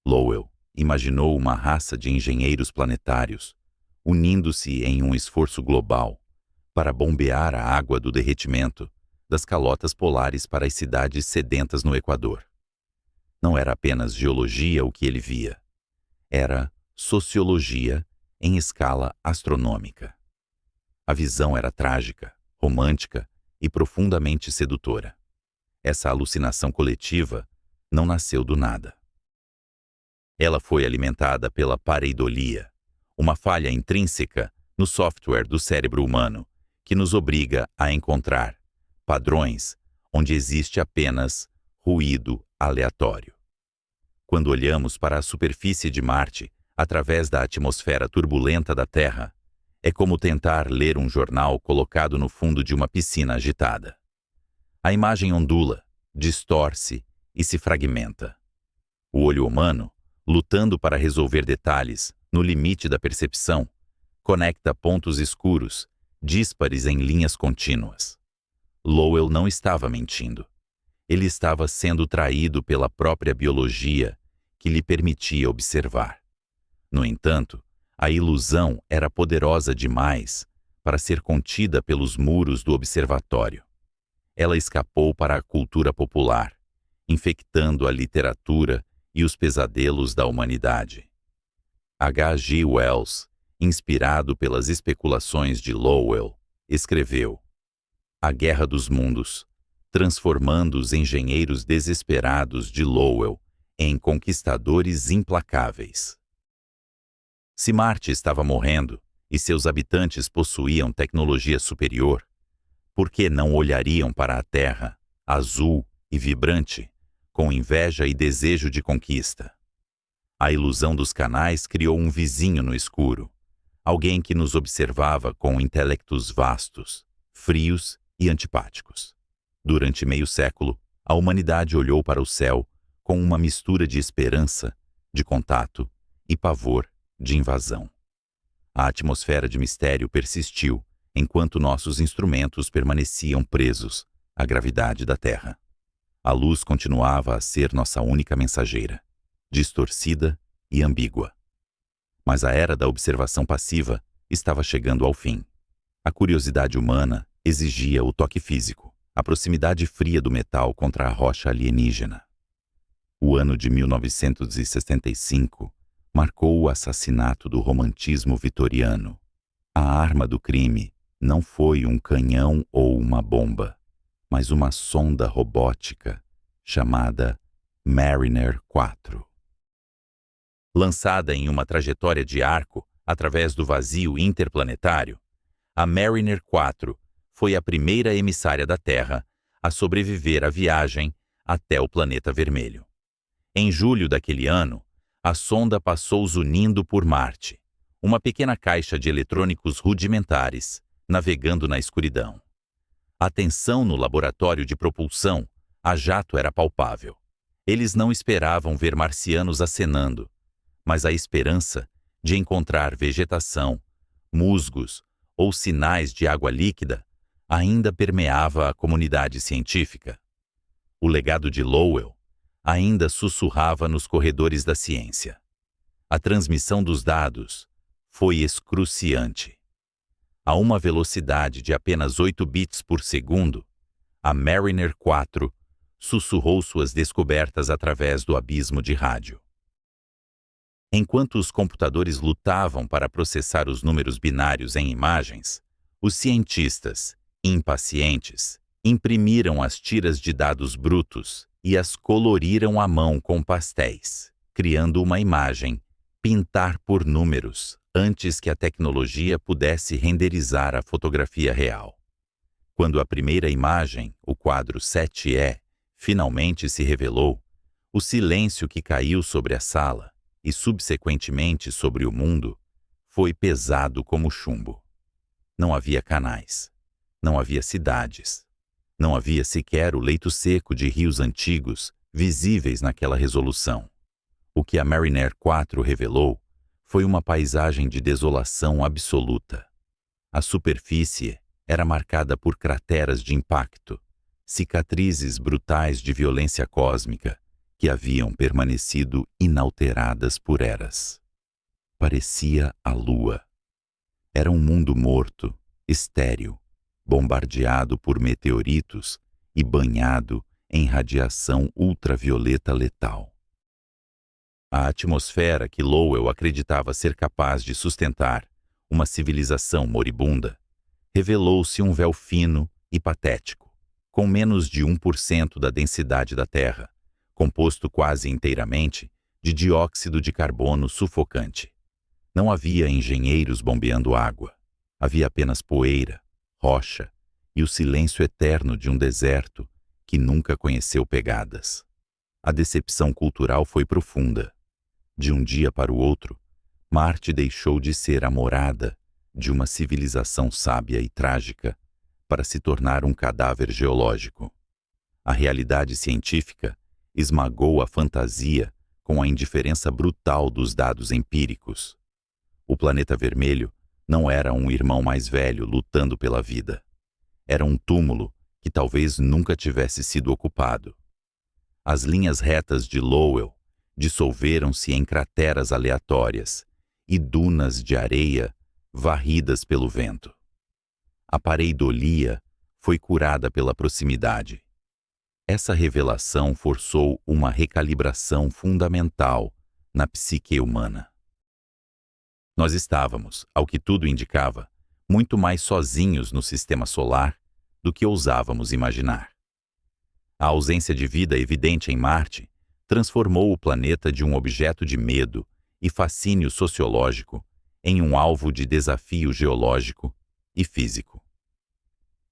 Lowell imaginou uma raça de engenheiros planetários unindo-se em um esforço global para bombear a água do derretimento das calotas polares para as cidades sedentas no Equador. Não era apenas geologia o que ele via, era sociologia em escala astronômica. A visão era trágica, romântica e profundamente sedutora. Essa alucinação coletiva não nasceu do nada. Ela foi alimentada pela pareidolia, uma falha intrínseca no software do cérebro humano que nos obriga a encontrar padrões onde existe apenas ruído aleatório. Quando olhamos para a superfície de Marte através da atmosfera turbulenta da Terra, é como tentar ler um jornal colocado no fundo de uma piscina agitada. A imagem ondula, distorce e se fragmenta. O olho humano, lutando para resolver detalhes no limite da percepção, conecta pontos escuros, díspares em linhas contínuas. Lowell não estava mentindo. Ele estava sendo traído pela própria biologia que lhe permitia observar. No entanto, a ilusão era poderosa demais para ser contida pelos muros do observatório. Ela escapou para a cultura popular, infectando a literatura e os pesadelos da humanidade. H.G. Wells, inspirado pelas especulações de Lowell, escreveu: A Guerra dos Mundos, transformando os engenheiros desesperados de Lowell em conquistadores implacáveis. Se Marte estava morrendo e seus habitantes possuíam tecnologia superior, por que não olhariam para a Terra, azul e vibrante, com inveja e desejo de conquista? A ilusão dos canais criou um vizinho no escuro, alguém que nos observava com intelectos vastos, frios e antipáticos. Durante meio século, a humanidade olhou para o céu com uma mistura de esperança, de contato e pavor de invasão. A atmosfera de mistério persistiu, enquanto nossos instrumentos permaneciam presos à gravidade da Terra. A luz continuava a ser nossa única mensageira, distorcida e ambígua. Mas a era da observação passiva estava chegando ao fim. A curiosidade humana exigia o toque físico, a proximidade fria do metal contra a rocha alienígena. O ano de 1965 marcou o assassinato do romantismo vitoriano. A arma do crime não foi um canhão ou uma bomba, mas uma sonda robótica chamada Mariner 4. Lançada em uma trajetória de arco através do vazio interplanetário, a Mariner 4 foi a primeira emissária da Terra a sobreviver à viagem até o planeta vermelho. Em julho daquele ano, a sonda passou zunindo por Marte, uma pequena caixa de eletrônicos rudimentares, navegando na escuridão. A tensão no laboratório de propulsão a jato era palpável. Eles não esperavam ver marcianos acenando, mas a esperança de encontrar vegetação, musgos ou sinais de água líquida ainda permeava a comunidade científica. O legado de Lowell ainda sussurrava nos corredores da ciência. A transmissão dos dados foi excruciante. A uma velocidade de apenas 8 bits por segundo, a Mariner 4 sussurrou suas descobertas através do abismo de rádio. Enquanto os computadores lutavam para processar os números binários em imagens, os cientistas, impacientes, imprimiram as tiras de dados brutos e as coloriram à mão com pastéis, criando uma imagem, pintar por números, antes que a tecnologia pudesse renderizar a fotografia real. Quando a primeira imagem, o quadro 7E, finalmente se revelou, o silêncio que caiu sobre a sala e subsequentemente sobre o mundo foi pesado como chumbo. Não havia canais, não havia cidades, não havia sequer o leito seco de rios antigos visíveis naquela resolução. O que a Mariner 4 revelou foi uma paisagem de desolação absoluta. A superfície era marcada por crateras de impacto, cicatrizes brutais de violência cósmica que haviam permanecido inalteradas por eras. Parecia a Lua. Era um mundo morto, estéril, bombardeado por meteoritos e banhado em radiação ultravioleta letal. A atmosfera que Lowell acreditava ser capaz de sustentar uma civilização moribunda revelou-se um véu fino e patético, com menos de 1% da densidade da Terra, composto quase inteiramente de dióxido de carbono sufocante. Não havia engenheiros bombeando água. Havia apenas poeira, rocha e o silêncio eterno de um deserto que nunca conheceu pegadas. A decepção cultural foi profunda. De um dia para o outro, Marte deixou de ser a morada de uma civilização sábia e trágica para se tornar um cadáver geológico. A realidade científica esmagou a fantasia com a indiferença brutal dos dados empíricos. O planeta vermelho não era um irmão mais velho lutando pela vida. Era um túmulo que talvez nunca tivesse sido ocupado. As linhas retas de Lowell dissolveram-se em crateras aleatórias e dunas de areia varridas pelo vento. A pareidolia foi curada pela proximidade. Essa revelação forçou uma recalibração fundamental na psique humana. Nós estávamos, ao que tudo indicava, muito mais sozinhos no sistema solar do que ousávamos imaginar. A ausência de vida evidente em Marte transformou o planeta de um objeto de medo e fascínio sociológico em um alvo de desafio geológico e físico.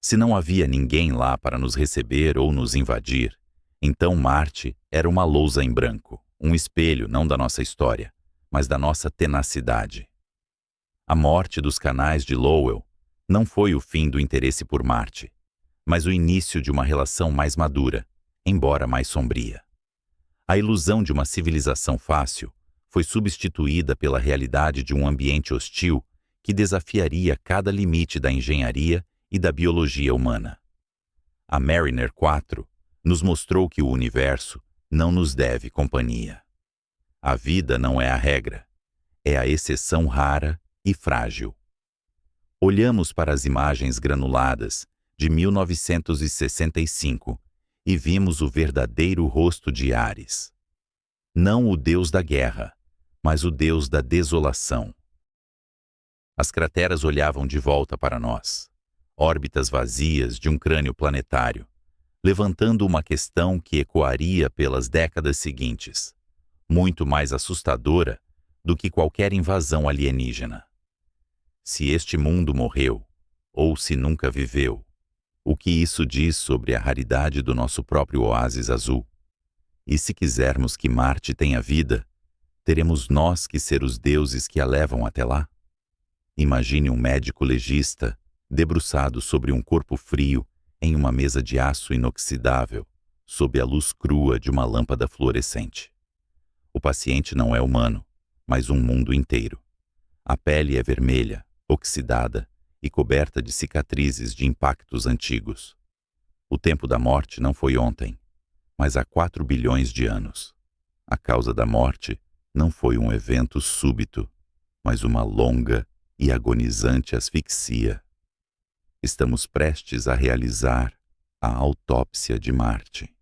Se não havia ninguém lá para nos receber ou nos invadir, então Marte era uma lousa em branco, um espelho não da nossa história, mas da nossa tenacidade. A morte dos canais de Lowell não foi o fim do interesse por Marte, mas o início de uma relação mais madura, embora mais sombria. A ilusão de uma civilização fácil foi substituída pela realidade de um ambiente hostil que desafiaria cada limite da engenharia e da biologia humana. A Mariner 4 nos mostrou que o universo não nos deve companhia. A vida não é a regra, é a exceção rara e frágil. Olhamos para as imagens granuladas de 1965 e vimos o verdadeiro rosto de Ares. Não o deus da guerra, mas o deus da desolação. As crateras olhavam de volta para nós, órbitas vazias de um crânio planetário, levantando uma questão que ecoaria pelas décadas seguintes, muito mais assustadora do que qualquer invasão alienígena. Se este mundo morreu, ou se nunca viveu, o que isso diz sobre a raridade do nosso próprio oásis azul? E se quisermos que Marte tenha vida, teremos nós que ser os deuses que a levam até lá? Imagine um médico legista debruçado sobre um corpo frio em uma mesa de aço inoxidável, sob a luz crua de uma lâmpada fluorescente. O paciente não é humano, mas um mundo inteiro. A pele é vermelha, oxidada e coberta de cicatrizes de impactos antigos. O tempo da morte não foi ontem, mas há 4 bilhões de anos. A causa da morte não foi um evento súbito, mas uma longa e agonizante asfixia. Estamos prestes a realizar a autópsia de Marte.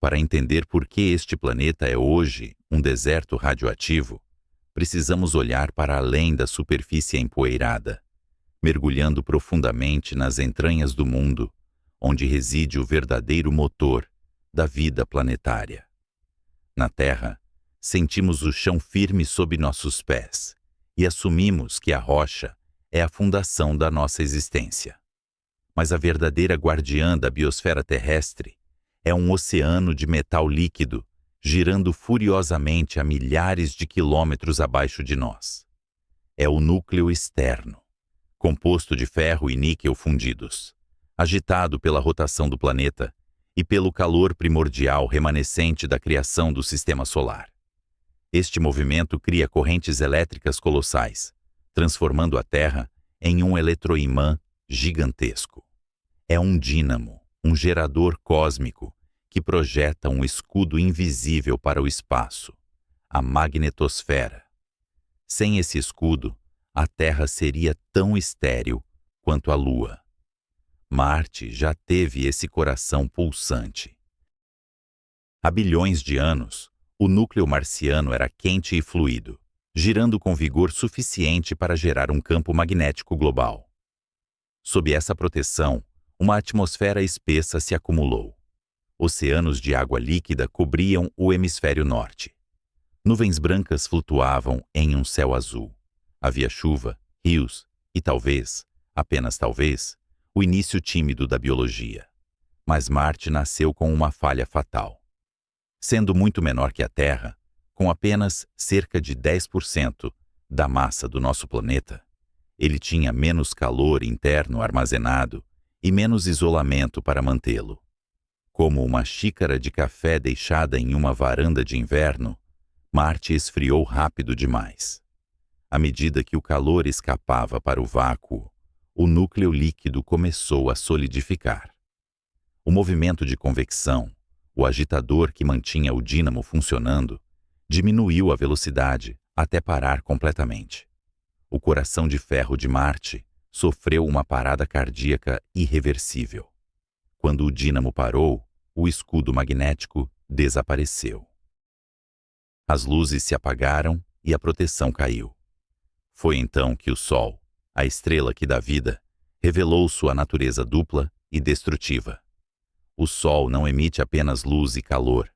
Para entender por que este planeta é hoje um deserto radioativo, precisamos olhar para além da superfície empoeirada, mergulhando profundamente nas entranhas do mundo, onde reside o verdadeiro motor da vida planetária. Na Terra, sentimos o chão firme sob nossos pés e assumimos que a rocha é a fundação da nossa existência. Mas a verdadeira guardiã da biosfera terrestre é um oceano de metal líquido girando furiosamente a milhares de quilômetros abaixo de nós. É o núcleo externo, composto de ferro e níquel fundidos, agitado pela rotação do planeta e pelo calor primordial remanescente da criação do sistema solar. Este movimento cria correntes elétricas colossais, transformando a Terra em um eletroimã gigantesco. É um dínamo, um gerador cósmico que projeta um escudo invisível para o espaço, a magnetosfera. Sem esse escudo, a Terra seria tão estéril quanto a Lua. Marte já teve esse coração pulsante. Há bilhões de anos, o núcleo marciano era quente e fluido, girando com vigor suficiente para gerar um campo magnético global. Sob essa proteção, uma atmosfera espessa se acumulou. Oceanos de água líquida cobriam o hemisfério norte. Nuvens brancas flutuavam em um céu azul. Havia chuva, rios e talvez, apenas talvez, o início tímido da biologia. Mas Marte nasceu com uma falha fatal. Sendo muito menor que a Terra, com apenas cerca de 10% da massa do nosso planeta, ele tinha menos calor interno armazenado e menos isolamento para mantê-lo. Como uma xícara de café deixada em uma varanda de inverno, Marte esfriou rápido demais. À medida que o calor escapava para o vácuo, o núcleo líquido começou a solidificar. O movimento de convecção, o agitador que mantinha o dínamo funcionando, diminuiu a velocidade até parar completamente. O coração de ferro de Marte sofreu uma parada cardíaca irreversível. Quando o dínamo parou, o escudo magnético desapareceu. As luzes se apagaram e a proteção caiu. Foi então que o Sol, a estrela que dá vida, revelou sua natureza dupla e destrutiva. O Sol não emite apenas luz e calor,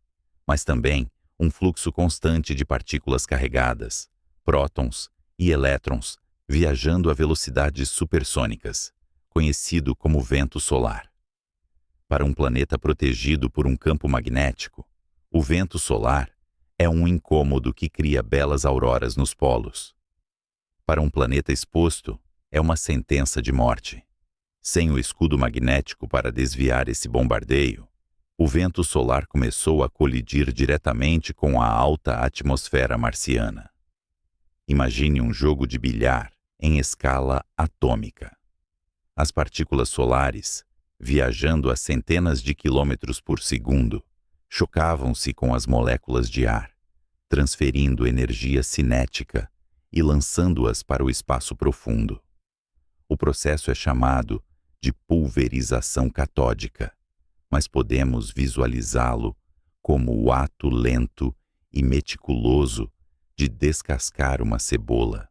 mas também um fluxo constante de partículas carregadas, prótons e elétrons, viajando a velocidades supersônicas, conhecido como vento solar. Para um planeta protegido por um campo magnético, o vento solar é um incômodo que cria belas auroras nos polos. Para um planeta exposto, é uma sentença de morte. Sem o escudo magnético para desviar esse bombardeio, o vento solar começou a colidir diretamente com a alta atmosfera marciana. Imagine um jogo de bilhar em escala atômica. As partículas solares, viajando a centenas de quilômetros por segundo, chocavam-se com as moléculas de ar, transferindo energia cinética e lançando-as para o espaço profundo. O processo é chamado de pulverização catódica, mas podemos visualizá-lo como o ato lento e meticuloso de descascar uma cebola.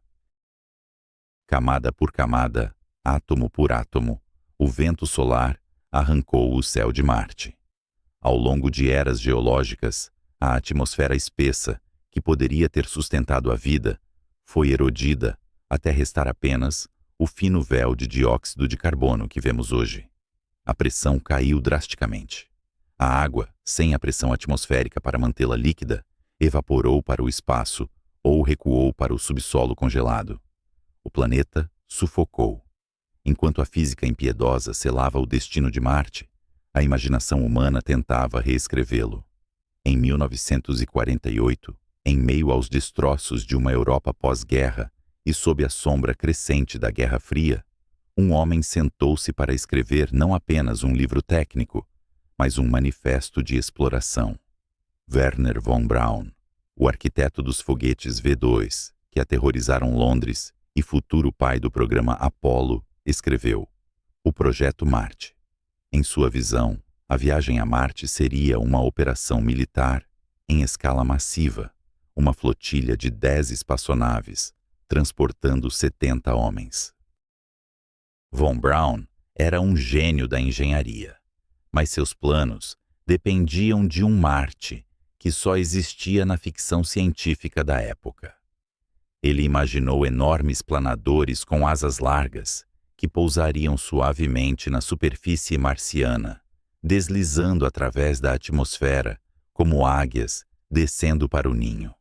Camada por camada, átomo por átomo, o vento solar arrancou o céu de Marte. Ao longo de eras geológicas, a atmosfera espessa, que poderia ter sustentado a vida, foi erodida até restar apenas o fino véu de dióxido de carbono que vemos hoje. A pressão caiu drasticamente. A água, sem a pressão atmosférica para mantê-la líquida, evaporou para o espaço ou recuou para o subsolo congelado. O planeta sufocou. Enquanto a física impiedosa selava o destino de Marte, a imaginação humana tentava reescrevê-lo. Em 1948, em meio aos destroços de uma Europa pós-guerra e sob a sombra crescente da Guerra Fria, um homem sentou-se para escrever não apenas um livro técnico, mas um manifesto de exploração. Wernher von Braun, o arquiteto dos foguetes V2, que aterrorizaram Londres e futuro pai do programa Apollo, escreveu: O Projeto Marte. Em sua visão, a viagem a Marte seria uma operação militar em escala massiva, uma flotilha de 10 espaçonaves, transportando 70 homens. Von Braun era um gênio da engenharia, mas seus planos dependiam de um Marte que só existia na ficção científica da época. Ele imaginou enormes planadores com asas largas que pousariam suavemente na superfície marciana, deslizando através da atmosfera como águias descendo para o ninho.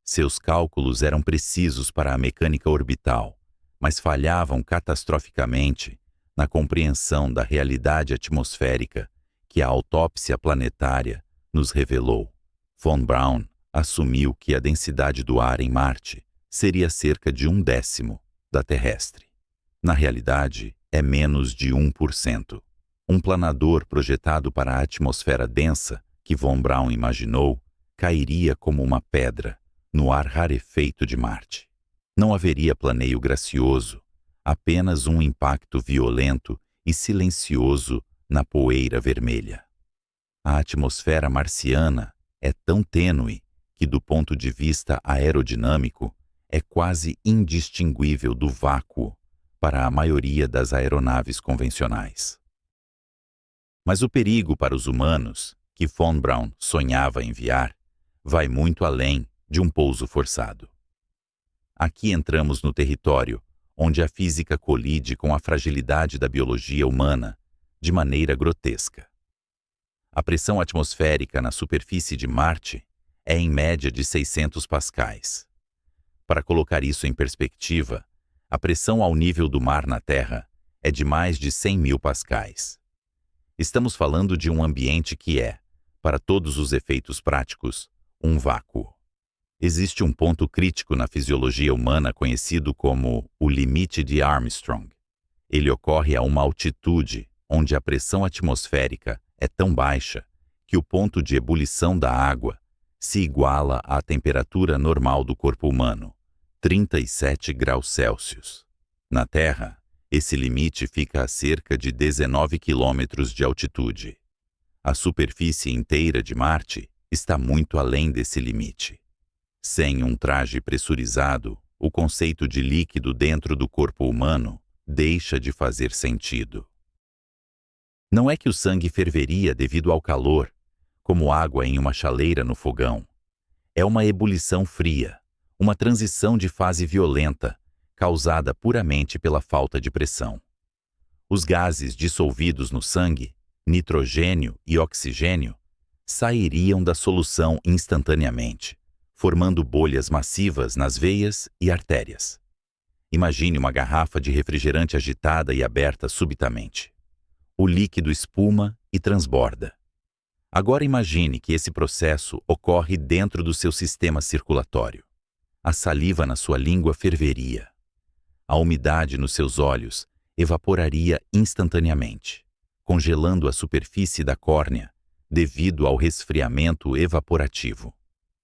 Seus cálculos eram precisos para a mecânica orbital, mas falhavam catastroficamente na compreensão da realidade atmosférica que a autópsia planetária nos revelou. Von Braun assumiu que a densidade do ar em Marte seria cerca de 1/10 da terrestre. Na realidade, é menos de 1%. Um planador projetado para a atmosfera densa que Von Braun imaginou cairia como uma pedra no ar rarefeito de Marte. Não haveria planeio gracioso, apenas um impacto violento e silencioso na poeira vermelha. A atmosfera marciana é tão tênue que, do ponto de vista aerodinâmico, é quase indistinguível do vácuo para a maioria das aeronaves convencionais. Mas o perigo para os humanos, que Von Braun sonhava enviar, vai muito além de um pouso forçado. Aqui entramos no território onde a física colide com a fragilidade da biologia humana de maneira grotesca. A pressão atmosférica na superfície de Marte é em média de 600 pascais. Para colocar isso em perspectiva, a pressão ao nível do mar na Terra é de mais de 100.000 pascais. Estamos falando de um ambiente que é, para todos os efeitos práticos, um vácuo. Existe um ponto crítico na fisiologia humana conhecido como o limite de Armstrong. Ele ocorre a uma altitude onde a pressão atmosférica é tão baixa que o ponto de ebulição da água se iguala à temperatura normal do corpo humano, 37 graus Celsius. Na Terra, esse limite fica a cerca de 19 quilômetros de altitude. A superfície inteira de Marte está muito além desse limite. Sem um traje pressurizado, o conceito de líquido dentro do corpo humano deixa de fazer sentido. Não é que o sangue ferveria devido ao calor, como água em uma chaleira no fogão. É uma ebulição fria, uma transição de fase violenta, causada puramente pela falta de pressão. Os gases dissolvidos no sangue, nitrogênio e oxigênio, sairiam da solução instantaneamente, formando bolhas massivas nas veias e artérias. Imagine uma garrafa de refrigerante agitada e aberta subitamente. O líquido espuma e transborda. Agora imagine que esse processo ocorre dentro do seu sistema circulatório. A saliva na sua língua ferveria. A umidade nos seus olhos evaporaria instantaneamente, congelando a superfície da córnea devido ao resfriamento evaporativo.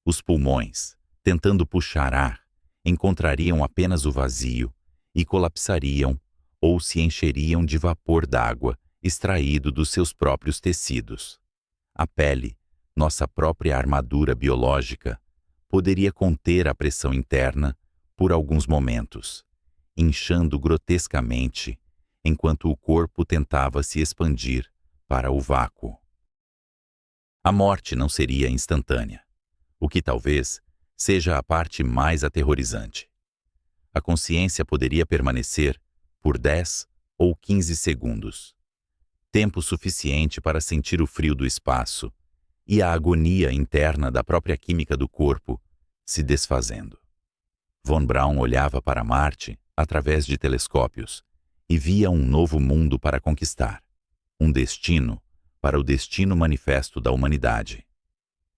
Os pulmões, tentando puxar ar, encontrariam apenas o vazio e colapsariam ou se encheriam de vapor d'água extraído dos seus próprios tecidos. A pele, nossa própria armadura biológica, poderia conter a pressão interna por alguns momentos, inchando grotescamente enquanto o corpo tentava se expandir para o vácuo. A morte não seria instantânea, o que talvez seja a parte mais aterrorizante. A consciência poderia permanecer por 10 ou 15 segundos, tempo suficiente para sentir o frio do espaço e a agonia interna da própria química do corpo se desfazendo. Von Braun olhava para Marte através de telescópios e via um novo mundo para conquistar, um destino para o destino manifesto da humanidade.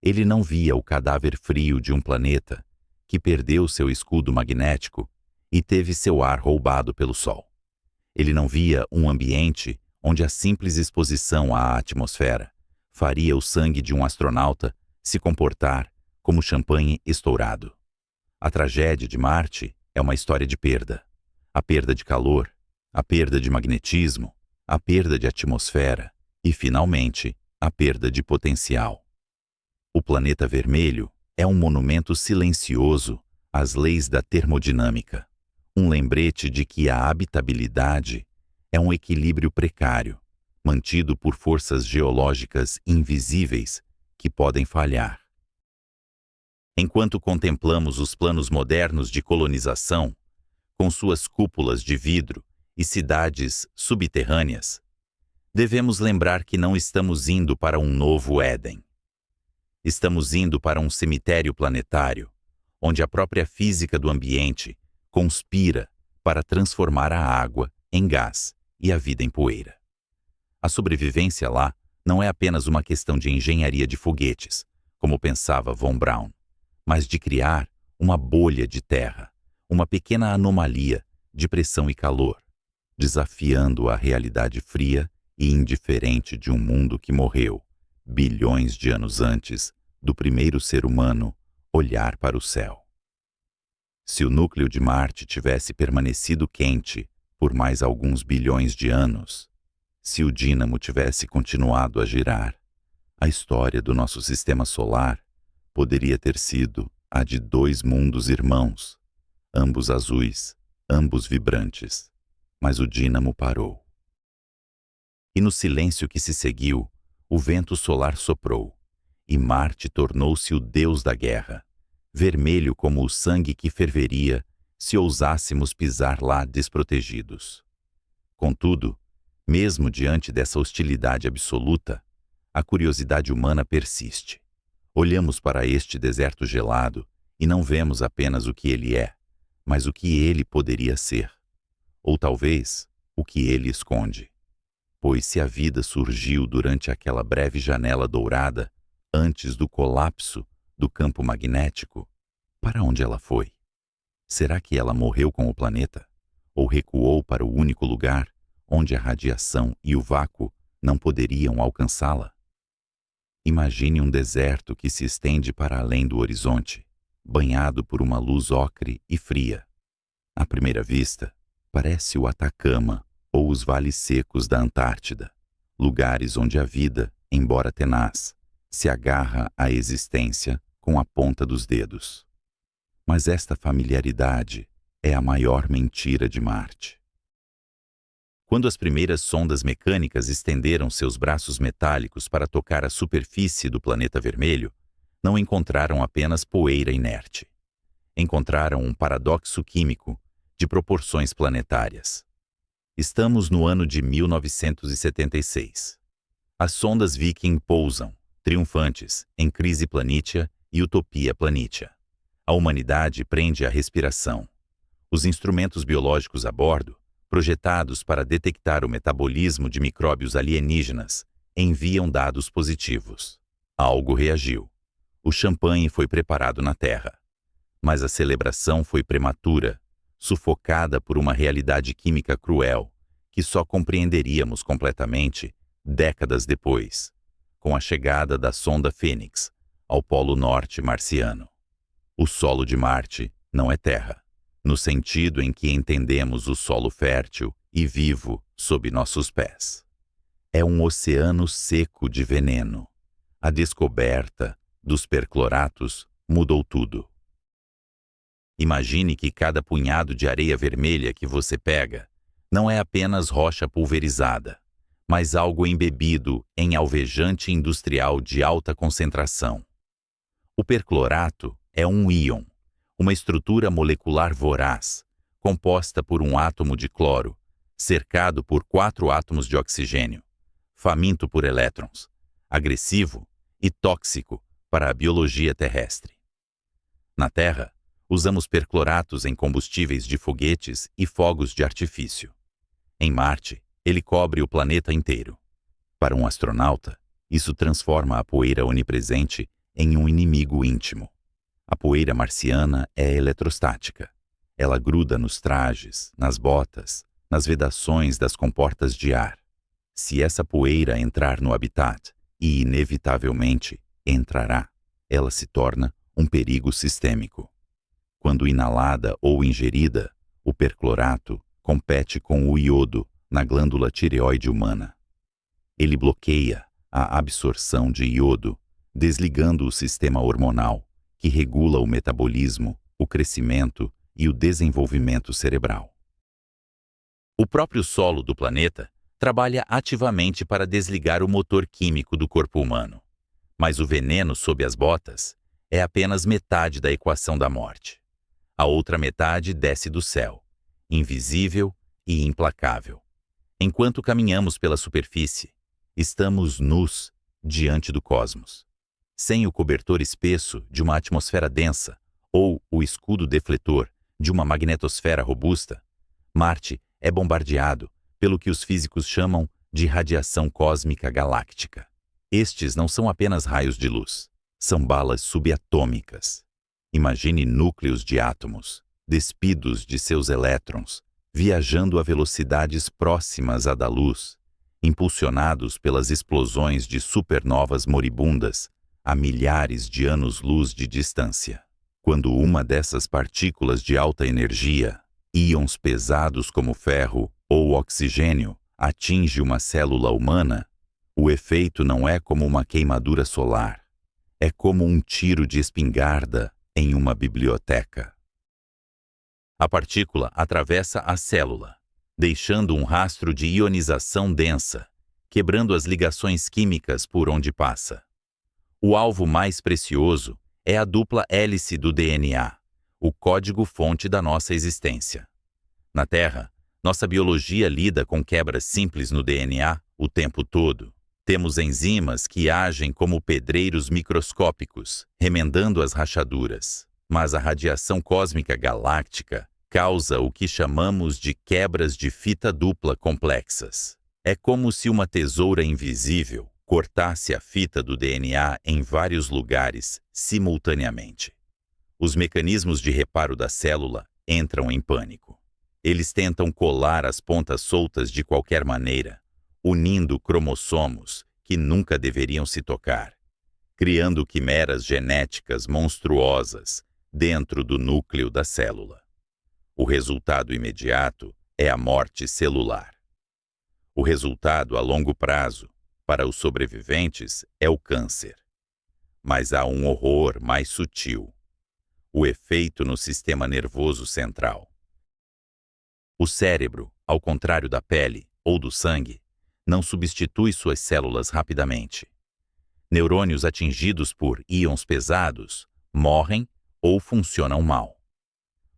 Ele não via o cadáver frio de um planeta que perdeu seu escudo magnético e teve seu ar roubado pelo Sol. Ele não via um ambiente onde a simples exposição à atmosfera faria o sangue de um astronauta se comportar como champanhe estourado. A tragédia de Marte é uma história de perda. A perda de calor, a perda de magnetismo, a perda de atmosfera e, finalmente, a perda de potencial. O planeta vermelho é um monumento silencioso às leis da termodinâmica, um lembrete de que a habitabilidade é um equilíbrio precário, mantido por forças geológicas invisíveis que podem falhar. Enquanto contemplamos os planos modernos de colonização, com suas cúpulas de vidro e cidades subterrâneas, devemos lembrar que não estamos indo para um novo Éden. Estamos indo para um cemitério planetário, onde a própria física do ambiente conspira para transformar a água em gás e a vida em poeira. A sobrevivência lá não é apenas uma questão de engenharia de foguetes, como pensava Von Braun, mas de criar uma bolha de terra, uma pequena anomalia de pressão e calor, desafiando a realidade fria e indiferente de um mundo que morreu bilhões de anos antes do primeiro ser humano olhar para o céu. Se o núcleo de Marte tivesse permanecido quente por mais alguns bilhões de anos, se o dínamo tivesse continuado a girar, a história do nosso sistema solar poderia ter sido a de dois mundos irmãos, ambos azuis, ambos vibrantes, mas o dínamo parou. E no silêncio que se seguiu, o vento solar soprou, e Marte tornou-se o deus da guerra, vermelho como o sangue que ferveria se ousássemos pisar lá desprotegidos. Contudo, mesmo diante dessa hostilidade absoluta, a curiosidade humana persiste. Olhamos para este deserto gelado e não vemos apenas o que ele é, mas o que ele poderia ser. Ou talvez, o que ele esconde. Pois se a vida surgiu durante aquela breve janela dourada, antes do colapso do campo magnético, para onde ela foi? Será que ela morreu com o planeta? Ou recuou para o único lugar onde a radiação e o vácuo não poderiam alcançá-la? Imagine um deserto que se estende para além do horizonte, banhado por uma luz ocre e fria. À primeira vista, parece o Atacama ou os vales secos da Antártida, lugares onde a vida, embora tenaz, se agarra à existência com a ponta dos dedos. Mas esta familiaridade é a maior mentira de Marte. Quando as primeiras sondas mecânicas estenderam seus braços metálicos para tocar a superfície do planeta vermelho, não encontraram apenas poeira inerte. Encontraram um paradoxo químico de proporções planetárias. Estamos no ano de 1976. As sondas Viking pousam, triunfantes, em Crise Planitia e Utopia Planitia. A humanidade prende a respiração. Os instrumentos biológicos a bordo, projetados para detectar o metabolismo de micróbios alienígenas, enviam dados positivos. Algo reagiu. O champanhe foi preparado na Terra. Mas a celebração foi prematura, sufocada por uma realidade química cruel que só compreenderíamos completamente décadas depois, com a chegada da sonda Fênix ao Polo Norte marciano. O solo de Marte não é terra, no sentido em que entendemos o solo fértil e vivo sob nossos pés. É um oceano seco de veneno. A descoberta dos percloratos mudou tudo. Imagine que cada punhado de areia vermelha que você pega não é apenas rocha pulverizada, mas algo embebido em alvejante industrial de alta concentração. O perclorato é um íon, uma estrutura molecular voraz, composta por um átomo de cloro, cercado por 4 átomos de oxigênio, faminto por elétrons, agressivo e tóxico para a biologia terrestre. Na Terra, usamos percloratos em combustíveis de foguetes e fogos de artifício. Em Marte, ele cobre o planeta inteiro. Para um astronauta, isso transforma a poeira onipresente em um inimigo íntimo. A poeira marciana é eletrostática. Ela gruda nos trajes, nas botas, nas vedações das comportas de ar. Se essa poeira entrar no habitat, e inevitavelmente entrará, ela se torna um perigo sistêmico. Quando inalada ou ingerida, o perclorato compete com o iodo na glândula tireoide humana. Ele bloqueia a absorção de iodo, desligando o sistema hormonal, que regula o metabolismo, o crescimento e o desenvolvimento cerebral. O próprio solo do planeta trabalha ativamente para desligar o motor químico do corpo humano. Mas o veneno sob as botas é apenas metade da equação da morte. A outra metade desce do céu, invisível e implacável. Enquanto caminhamos pela superfície, estamos nus diante do cosmos. Sem o cobertor espesso de uma atmosfera densa ou o escudo defletor de uma magnetosfera robusta, Marte é bombardeado pelo que os físicos chamam de radiação cósmica galáctica. Estes não são apenas raios de luz, são balas subatômicas. Imagine núcleos de átomos, despidos de seus elétrons, viajando a velocidades próximas à da luz, impulsionados pelas explosões de supernovas moribundas a milhares de anos-luz de distância. Quando uma dessas partículas de alta energia, íons pesados como ferro ou oxigênio, atinge uma célula humana, o efeito não é como uma queimadura solar, é como um tiro de espingarda em uma biblioteca. A partícula atravessa a célula, deixando um rastro de ionização densa, quebrando as ligações químicas por onde passa. O alvo mais precioso é a dupla hélice do DNA, o código-fonte da nossa existência. Na Terra, nossa biologia lida com quebras simples no DNA o tempo todo. Temos enzimas que agem como pedreiros microscópicos, remendando as rachaduras. Mas a radiação cósmica galáctica causa o que chamamos de quebras de fita dupla complexas. É como se uma tesoura invisível cortasse a fita do DNA em vários lugares simultaneamente. Os mecanismos de reparo da célula entram em pânico. Eles tentam colar as pontas soltas de qualquer maneira, unindo cromossomos que nunca deveriam se tocar, criando quimeras genéticas monstruosas dentro do núcleo da célula. O resultado imediato é a morte celular. O resultado a longo prazo, para os sobreviventes, é o câncer. Mas há um horror mais sutil: o efeito no sistema nervoso central. O cérebro, ao contrário da pele ou do sangue, não substitui suas células rapidamente. Neurônios atingidos por íons pesados morrem ou funcionam mal.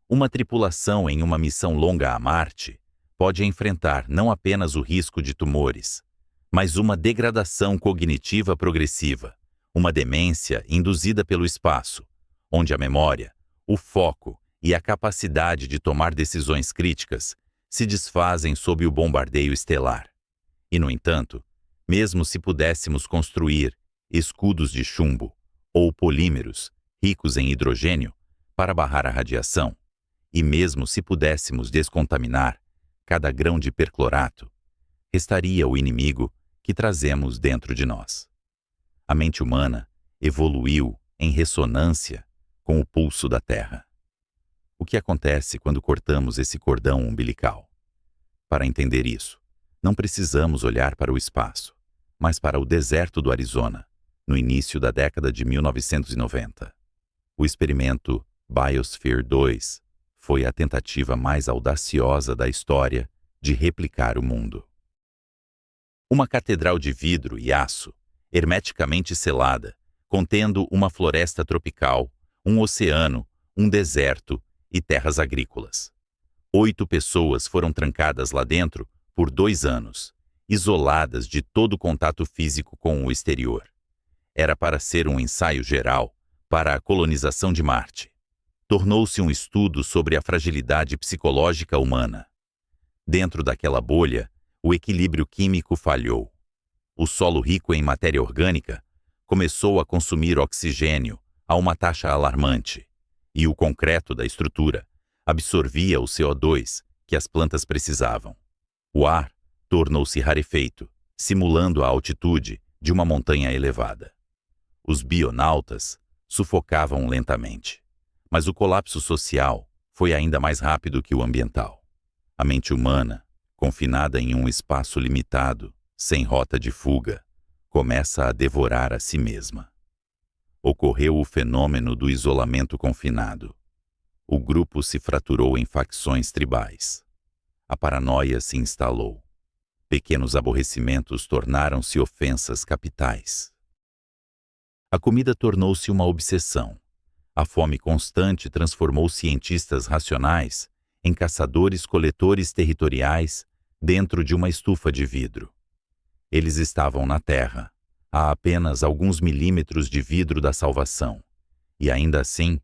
Uma tripulação em uma missão longa a Marte pode enfrentar não apenas o risco de tumores, mas uma degradação cognitiva progressiva, uma demência induzida pelo espaço, onde a memória, o foco e a capacidade de tomar decisões críticas se desfazem sob o bombardeio estelar. E, no entanto, mesmo se pudéssemos construir escudos de chumbo ou polímeros ricos em hidrogênio para barrar a radiação, E mesmo se pudéssemos descontaminar cada grão de perclorato, restaria o inimigo que trazemos dentro de nós. A mente humana evoluiu em ressonância com o pulso da Terra. O que acontece quando cortamos esse cordão umbilical? Para entender isso, não precisamos olhar para o espaço, mas para o deserto do Arizona, no início da década de 1990. O experimento Biosphere 2 foi a tentativa mais audaciosa da história de replicar o mundo. Uma catedral de vidro e aço, hermeticamente selada, contendo uma floresta tropical, um oceano, um deserto e terras agrícolas. 8 pessoas foram trancadas lá dentro por 2 anos, isoladas de todo contato físico com o exterior. Era para ser um ensaio geral para a colonização de Marte. Tornou-se um estudo sobre a fragilidade psicológica humana. Dentro daquela bolha, o equilíbrio químico falhou. O solo rico em matéria orgânica começou a consumir oxigênio a uma taxa alarmante, e o concreto da estrutura absorvia o CO2 que as plantas precisavam. O ar tornou-se rarefeito, simulando a altitude de uma montanha elevada. Os bionautas sufocavam lentamente, mas o colapso social foi ainda mais rápido que o ambiental. A mente humana, confinada em um espaço limitado, sem rota de fuga, começa a devorar a si mesma. Ocorreu o fenômeno do isolamento confinado. O grupo se fraturou em facções tribais. A paranoia se instalou. Pequenos aborrecimentos tornaram-se ofensas capitais. A comida tornou-se uma obsessão. A fome constante transformou cientistas racionais em caçadores-coletores territoriais dentro de uma estufa de vidro. Eles estavam na Terra, a apenas alguns milímetros de vidro da salvação, e ainda assim,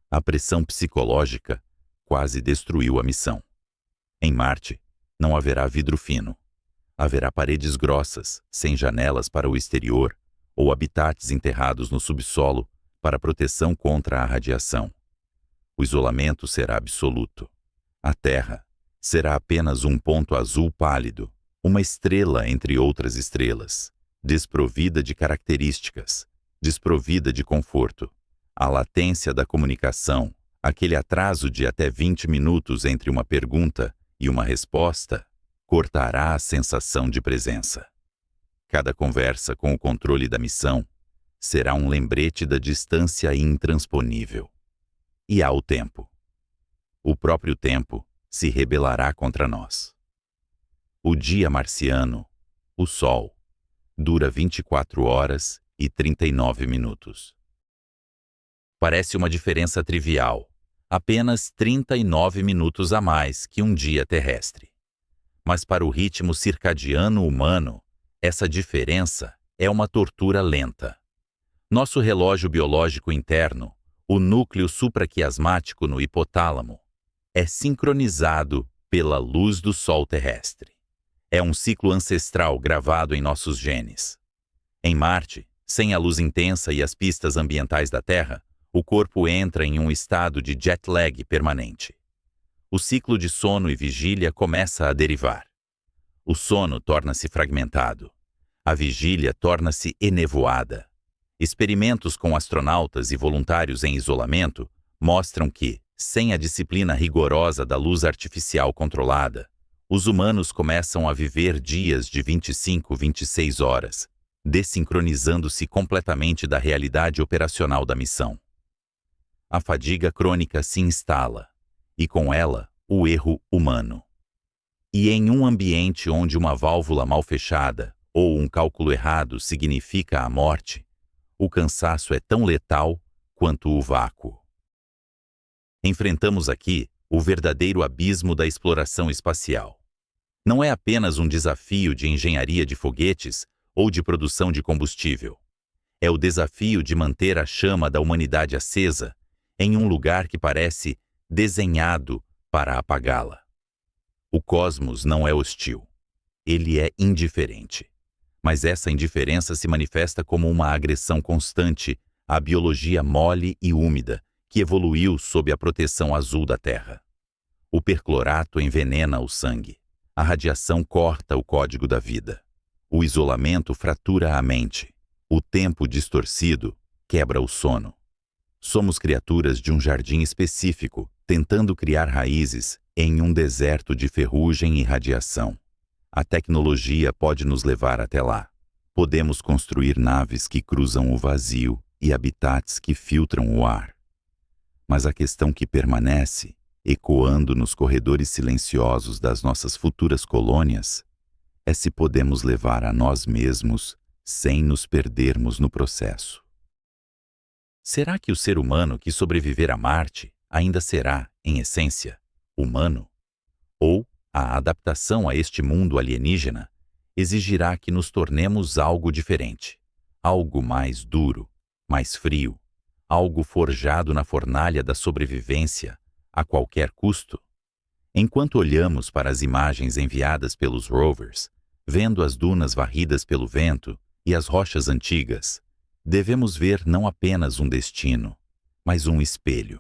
a pressão psicológica quase destruiu a missão. Em Marte, não haverá vidro fino. Haverá paredes grossas, sem janelas para o exterior, ou habitats enterrados no subsolo para proteção contra a radiação. O isolamento será absoluto. A Terra será apenas um ponto azul pálido, uma estrela entre outras estrelas, desprovida de características, desprovida de conforto. A latência da comunicação, aquele atraso de até 20 minutos entre uma pergunta e uma resposta, cortará a sensação de presença. Cada conversa com o controle da missão será um lembrete da distância intransponível. E há o tempo. O próprio tempo se rebelará contra nós. O dia marciano, o Sol, dura 24 horas e 39 minutos. Parece uma diferença trivial, apenas 39 minutos a mais que um dia terrestre. Mas para o ritmo circadiano humano, essa diferença é uma tortura lenta. Nosso relógio biológico interno, o núcleo supraquiasmático no hipotálamo, é sincronizado pela luz do Sol terrestre. É um ciclo ancestral gravado em nossos genes. Em Marte, sem a luz intensa e as pistas ambientais da Terra, o corpo entra em um estado de jet lag permanente. O ciclo de sono e vigília começa a derivar. O sono torna-se fragmentado. A vigília torna-se enevoada. Experimentos com astronautas e voluntários em isolamento mostram que, sem a disciplina rigorosa da luz artificial controlada, os humanos começam a viver dias de 25, 26 horas, desincronizando-se completamente da realidade operacional da missão. A fadiga crônica se instala, e com ela, o erro humano. E em um ambiente onde uma válvula mal fechada ou um cálculo errado significa a morte, o cansaço é tão letal quanto o vácuo. Enfrentamos aqui o verdadeiro abismo da exploração espacial. Não é apenas um desafio de engenharia de foguetes ou de produção de combustível. É o desafio de manter a chama da humanidade acesa em um lugar que parece desenhado para apagá-la. O cosmos não é hostil. Ele é indiferente. Mas essa indiferença se manifesta como uma agressão constante à biologia mole e úmida que evoluiu sob a proteção azul da Terra. O perclorato envenena o sangue. A radiação corta o código da vida. O isolamento fratura a mente. O tempo distorcido quebra o sono. Somos criaturas de um jardim específico, tentando criar raízes em um deserto de ferrugem e radiação. A tecnologia pode nos levar até lá. Podemos construir naves que cruzam o vazio e habitats que filtram o ar. Mas a questão que permanece, ecoando nos corredores silenciosos das nossas futuras colônias, é se podemos levar a nós mesmos sem nos perdermos no processo. Será que o ser humano que sobreviver a Marte ainda será, em essência, humano? Ou a adaptação a este mundo alienígena exigirá que nos tornemos algo diferente, algo mais duro, mais frio, algo forjado na fornalha da sobrevivência a qualquer custo? Enquanto olhamos para as imagens enviadas pelos rovers, vendo as dunas varridas pelo vento e as rochas antigas, devemos ver não apenas um destino, mas um espelho.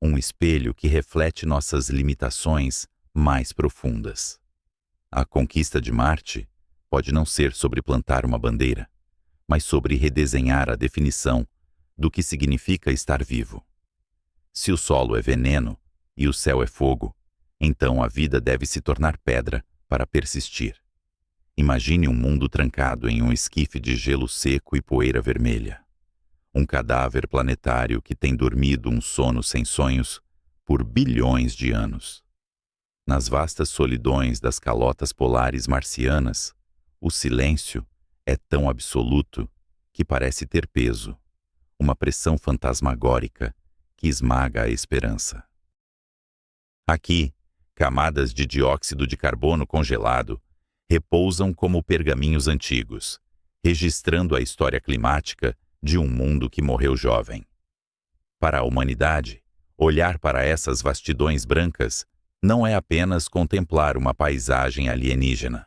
Um espelho que reflete nossas limitações mais profundas. A conquista de Marte pode não ser sobre plantar uma bandeira, mas sobre redesenhar a definição do que significa estar vivo. Se o solo é veneno e o céu é fogo, então a vida deve se tornar pedra para persistir. Imagine um mundo trancado em um esquife de gelo seco e poeira vermelha. Um cadáver planetário que tem dormido um sono sem sonhos por bilhões de anos. Nas vastas solidões das calotas polares marcianas, o silêncio é tão absoluto que parece ter peso, uma pressão fantasmagórica que esmaga a esperança. Aqui, camadas de dióxido de carbono congelado repousam como pergaminhos antigos, registrando a história climática de um mundo que morreu jovem. Para a humanidade, olhar para essas vastidões brancas não é apenas contemplar uma paisagem alienígena,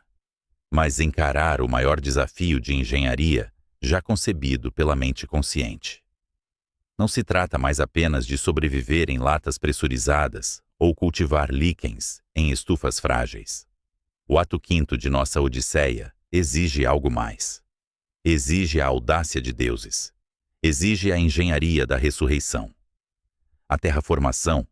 mas encarar o maior desafio de engenharia já concebido pela mente consciente. Não se trata mais apenas de sobreviver em latas pressurizadas ou cultivar líquens em estufas frágeis. O ato quinto de nossa odisseia exige algo mais. Exige a audácia de deuses. Exige a engenharia da ressurreição. A terraformação,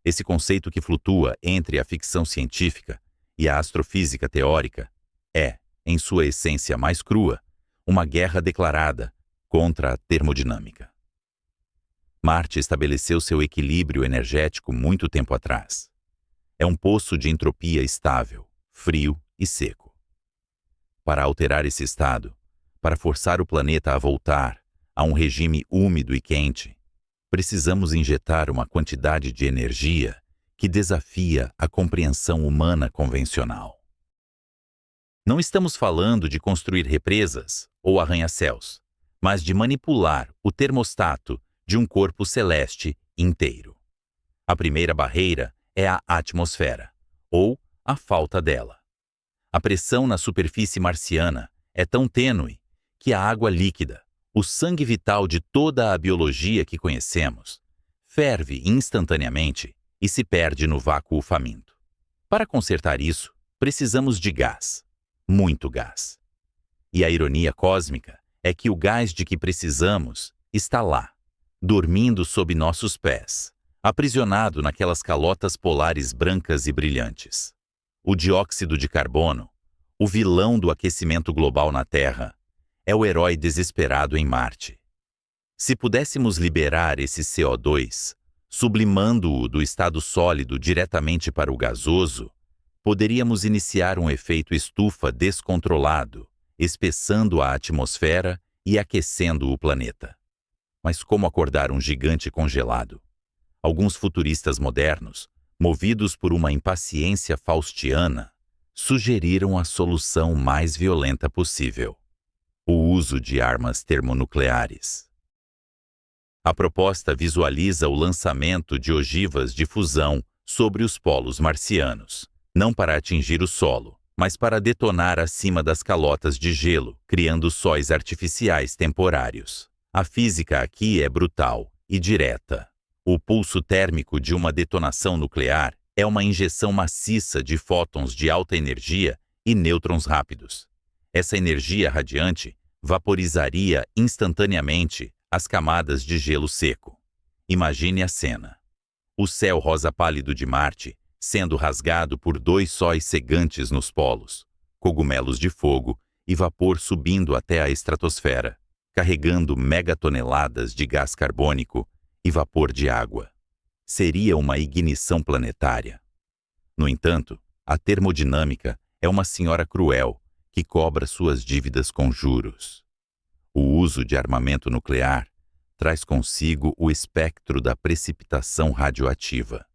esse conceito que flutua entre a ficção científica e a astrofísica teórica, é, em sua essência mais crua, uma guerra declarada contra a termodinâmica. Marte estabeleceu seu equilíbrio energético muito tempo atrás. É um poço de entropia estável, frio e seco. Para alterar esse estado, para forçar o planeta a voltar a um regime úmido e quente, precisamos injetar uma quantidade de energia que desafia a compreensão humana convencional. Não estamos falando de construir represas ou arranha-céus, mas de manipular o termostato de um corpo celeste inteiro. A primeira barreira é a atmosfera, ou a falta dela. A pressão na superfície marciana é tão tênue que a água líquida, o sangue vital de toda a biologia que conhecemos, ferve instantaneamente e se perde no vácuo faminto. Para consertar isso, precisamos de gás, muito gás. E a ironia cósmica é que o gás de que precisamos está lá, dormindo sob nossos pés, aprisionado naquelas calotas polares brancas e brilhantes. O dióxido de carbono, o vilão do aquecimento global na Terra, é o herói desesperado em Marte. Se pudéssemos liberar esse CO2, sublimando-o do estado sólido diretamente para o gasoso, poderíamos iniciar um efeito estufa descontrolado, espessando a atmosfera e aquecendo o planeta. Mas como acordar um gigante congelado? Alguns futuristas modernos, movidos por uma impaciência faustiana, sugeriram a solução mais violenta possível: o uso de armas termonucleares. A proposta visualiza o lançamento de ogivas de fusão sobre os polos marcianos, não para atingir o solo, mas para detonar acima das calotas de gelo, criando sóis artificiais temporários. A física aqui é brutal e direta. O pulso térmico de uma detonação nuclear é uma injeção maciça de fótons de alta energia e nêutrons rápidos. Essa energia radiante vaporizaria instantaneamente as camadas de gelo seco. Imagine a cena. O céu rosa pálido de Marte sendo rasgado por 2 sóis cegantes nos polos, cogumelos de fogo e vapor subindo até a estratosfera, carregando megatoneladas de gás carbônico e vapor de água. Seria uma ignição planetária. No entanto, a termodinâmica é uma senhora cruel que cobra suas dívidas com juros. O uso de armamento nuclear traz consigo o espectro da precipitação radioativa.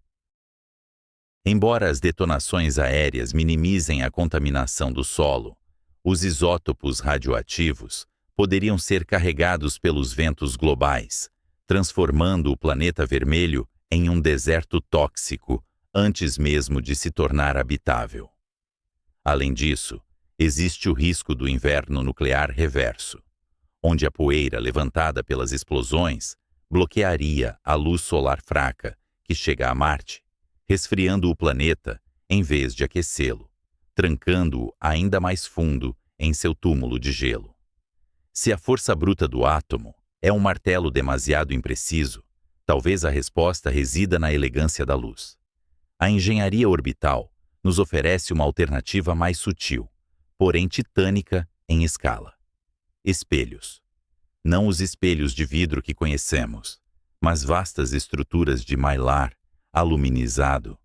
Embora as detonações aéreas minimizem a contaminação do solo, os isótopos radioativos poderiam ser carregados pelos ventos globais, transformando o planeta vermelho em um deserto tóxico antes mesmo de se tornar habitável. Além disso, existe o risco do inverno nuclear reverso, onde a poeira levantada pelas explosões bloquearia a luz solar fraca que chega a Marte, resfriando o planeta em vez de aquecê-lo, trancando-o ainda mais fundo em seu túmulo de gelo. Se a força bruta do átomo é um martelo demasiado impreciso, talvez a resposta resida na elegância da luz. A engenharia orbital nos oferece uma alternativa mais sutil, porém titânica em escala. Espelhos. Não os espelhos de vidro que conhecemos, mas vastas estruturas de mylar aluminizado,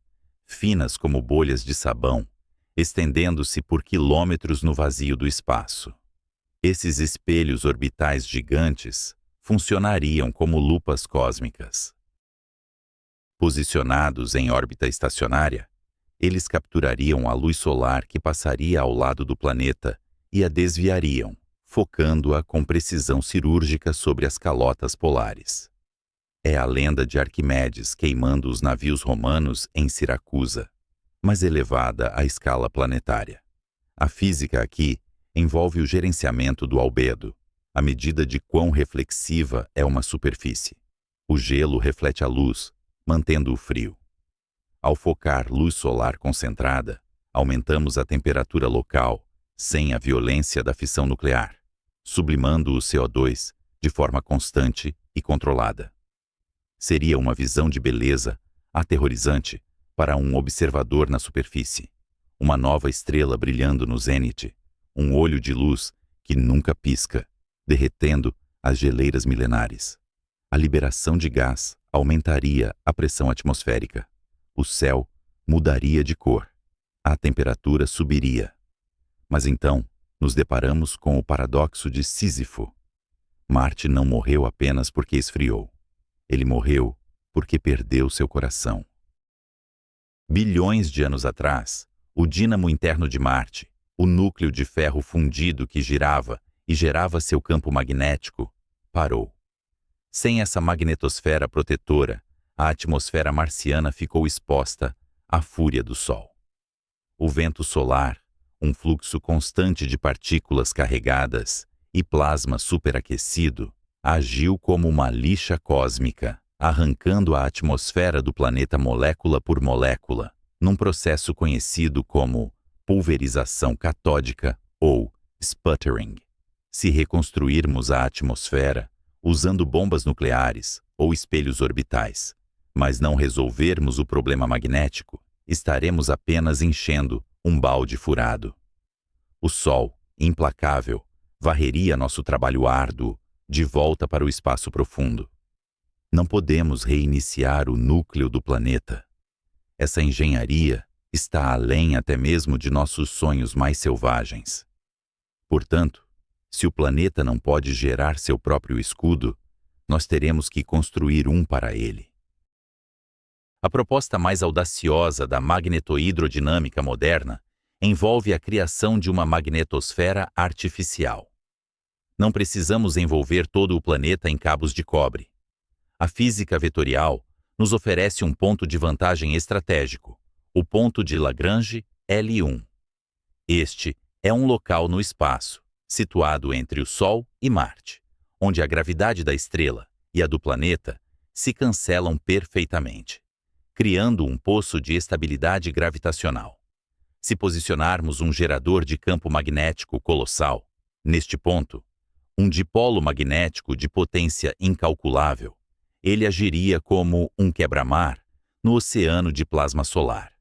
finas como bolhas de sabão, estendendo-se por quilômetros no vazio do espaço. Esses espelhos orbitais gigantes funcionariam como lupas cósmicas. Posicionados em órbita estacionária, eles capturariam a luz solar que passaria ao lado do planeta e a desviariam, focando-a com precisão cirúrgica sobre as calotas polares. É a lenda de Arquimedes queimando os navios romanos em Siracusa, mas elevada à escala planetária. A física aqui envolve o gerenciamento do albedo, a medida de quão reflexiva é uma superfície. O gelo reflete a luz, mantendo-o frio. Ao focar luz solar concentrada, aumentamos a temperatura local, sem a violência da fissão nuclear, sublimando o CO2 de forma constante e controlada. Seria uma visão de beleza aterrorizante para um observador na superfície, uma nova estrela brilhando no zênite, um olho de luz que nunca pisca, derretendo as geleiras milenares. A liberação de gás aumentaria a pressão atmosférica. O céu mudaria de cor. A temperatura subiria. Mas então, nos deparamos com o paradoxo de Sísifo. Marte não morreu apenas porque esfriou. Ele morreu porque perdeu seu coração. Bilhões de anos atrás, o dínamo interno de Marte, o núcleo de ferro fundido que girava e gerava seu campo magnético, parou. Sem essa magnetosfera protetora, a atmosfera marciana ficou exposta à fúria do Sol. O vento solar, um fluxo constante de partículas carregadas e plasma superaquecido, agiu como uma lixa cósmica, arrancando a atmosfera do planeta molécula por molécula, num processo conhecido como pulverização catódica ou sputtering. Se reconstruirmos a atmosfera usando bombas nucleares ou espelhos orbitais, mas não resolvermos o problema magnético, estaremos apenas enchendo um balde furado. O Sol, implacável, varreria nosso trabalho árduo de volta para o espaço profundo. Não podemos reiniciar o núcleo do planeta. Essa engenharia está além até mesmo de nossos sonhos mais selvagens. Portanto, se o planeta não pode gerar seu próprio escudo, nós teremos que construir um para ele. A proposta mais audaciosa da magnetohidrodinâmica moderna envolve a criação de uma magnetosfera artificial. Não precisamos envolver todo o planeta em cabos de cobre. A física vetorial nos oferece um ponto de vantagem estratégico, o ponto de Lagrange L1. Este é um local no espaço, situado entre o Sol e Marte, onde a gravidade da estrela e a do planeta se cancelam perfeitamente, criando um poço de estabilidade gravitacional. Se posicionarmos um gerador de campo magnético colossal, neste ponto, um dipolo magnético de potência incalculável, ele agiria como um quebra-mar no oceano de plasma solar.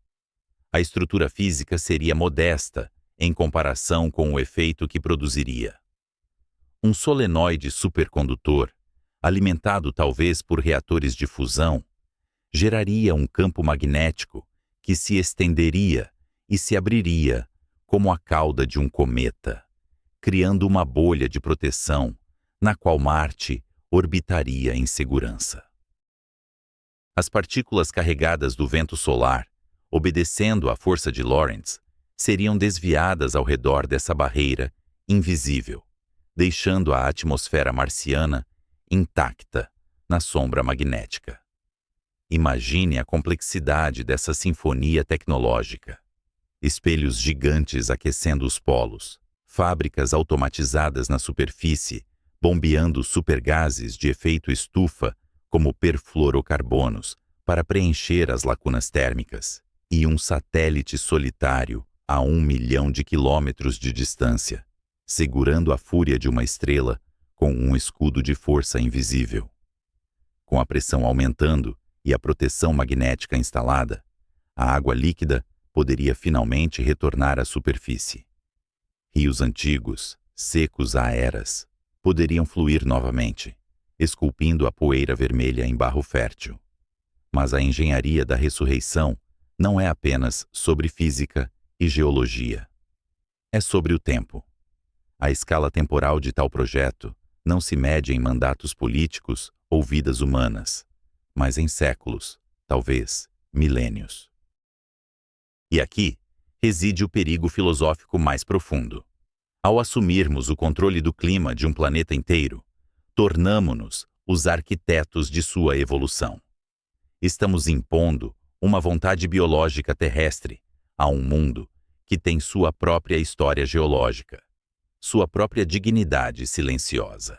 A estrutura física seria modesta em comparação com o efeito que produziria. Um solenoide supercondutor, alimentado talvez por reatores de fusão, geraria um campo magnético que se estenderia e se abriria como a cauda de um cometa, criando uma bolha de proteção na qual Marte orbitaria em segurança. As partículas carregadas do vento solar, obedecendo à força de Lorentz, seriam desviadas ao redor dessa barreira invisível, deixando a atmosfera marciana intacta na sombra magnética. Imagine a complexidade dessa sinfonia tecnológica. Espelhos gigantes aquecendo os polos, fábricas automatizadas na superfície, bombeando supergases de efeito estufa como perfluorocarbonos para preencher as lacunas térmicas, e um satélite solitário a 1 milhão de quilômetros de distância, segurando a fúria de uma estrela com um escudo de força invisível. Com a pressão aumentando e a proteção magnética instalada, a água líquida poderia finalmente retornar à superfície. Rios antigos, secos há eras, poderiam fluir novamente, esculpindo a poeira vermelha em barro fértil. Mas a engenharia da ressurreição não é apenas sobre física e geologia. É sobre o tempo. A escala temporal de tal projeto não se mede em mandatos políticos ou vidas humanas, mas em séculos, talvez milênios. E aqui reside o perigo filosófico mais profundo. Ao assumirmos o controle do clima de um planeta inteiro, tornamo-nos os arquitetos de sua evolução. Estamos impondo uma vontade biológica terrestre a um mundo que tem sua própria história geológica, sua própria dignidade silenciosa.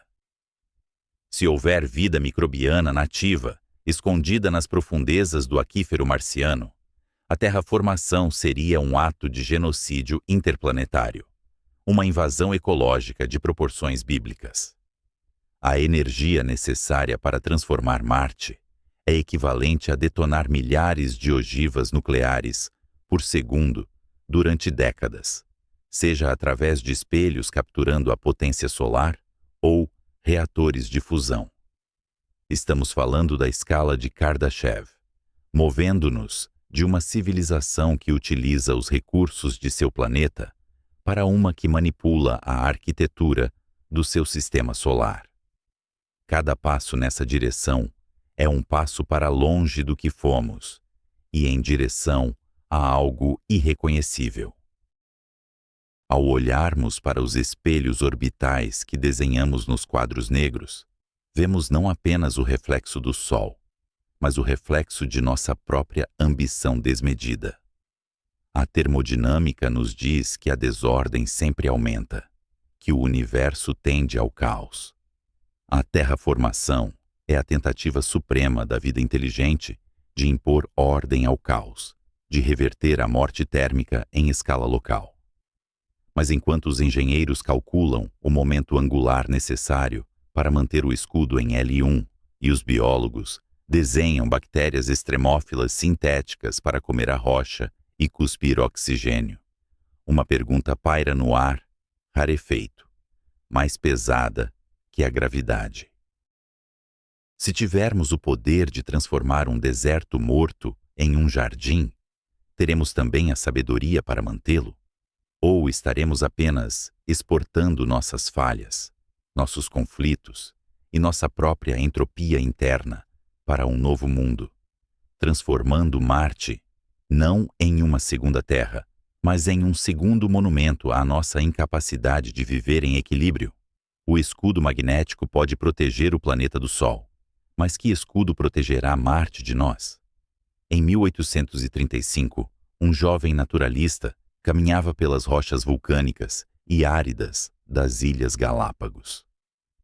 Se houver vida microbiana nativa, escondida nas profundezas do aquífero marciano, a terraformação seria um ato de genocídio interplanetário, uma invasão ecológica de proporções bíblicas. A energia necessária para transformar Marte é equivalente a detonar milhares de ogivas nucleares por segundo durante décadas, seja através de espelhos capturando a potência solar ou reatores de fusão. Estamos falando da escala de Kardashev, movendo-nos de uma civilização que utiliza os recursos de seu planeta para uma que manipula a arquitetura do seu sistema solar. Cada passo nessa direção é um passo para longe do que fomos e em direção a algo irreconhecível. Ao olharmos para os espelhos orbitais que desenhamos nos quadros negros, vemos não apenas o reflexo do Sol, mas o reflexo de nossa própria ambição desmedida. A termodinâmica nos diz que a desordem sempre aumenta, que o universo tende ao caos. A terraformação é a tentativa suprema da vida inteligente de impor ordem ao caos, de reverter a morte térmica em escala local. Mas enquanto os engenheiros calculam o momento angular necessário para manter o escudo em L1 e os biólogos desenham bactérias extremófilas sintéticas para comer a rocha e cuspir oxigênio, uma pergunta paira no ar, rarefeito, mais pesada que a gravidade. Se tivermos o poder de transformar um deserto morto em um jardim, teremos também a sabedoria para mantê-lo? Ou estaremos apenas exportando nossas falhas, nossos conflitos e nossa própria entropia interna para um novo mundo, transformando Marte não em uma segunda Terra, mas em um segundo monumento à nossa incapacidade de viver em equilíbrio? O escudo magnético pode proteger o planeta do Sol, mas que escudo protegerá Marte de nós? Em 1835, um jovem naturalista caminhava pelas rochas vulcânicas e áridas das Ilhas Galápagos.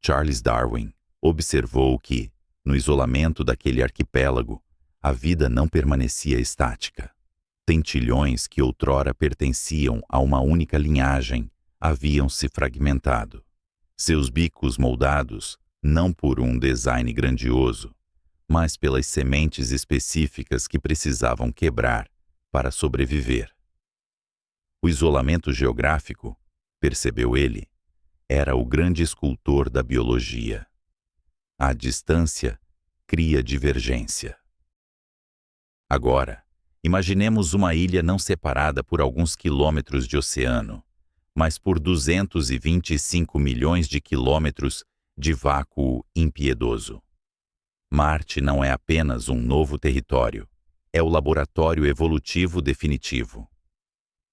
Charles Darwin observou que, no isolamento daquele arquipélago, a vida não permanecia estática. Tentilhões que outrora pertenciam a uma única linhagem haviam se fragmentado. Seus bicos moldados, não por um design grandioso, mas pelas sementes específicas que precisavam quebrar para sobreviver. O isolamento geográfico, percebeu ele, era o grande escultor da biologia. A distância cria divergência. Agora, imaginemos uma ilha não separada por alguns quilômetros de oceano, mas por 225 milhões de quilômetros de vácuo impiedoso. Marte não é apenas um novo território, é o laboratório evolutivo definitivo.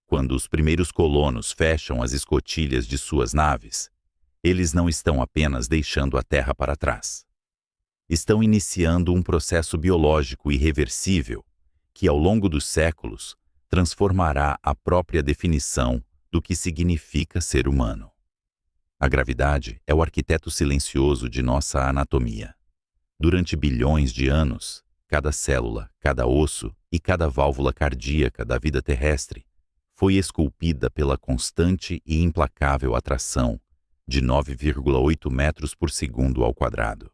Quando os primeiros colonos fecham as escotilhas de suas naves, eles não estão apenas deixando a Terra para trás. Estão iniciando um processo biológico irreversível que, ao longo dos séculos, transformará a própria definição do que significa ser humano. A gravidade é o arquiteto silencioso de nossa anatomia. Durante bilhões de anos, cada célula, cada osso e cada válvula cardíaca da vida terrestre foi esculpida pela constante e implacável atração de 9,8 metros por segundo ao quadrado.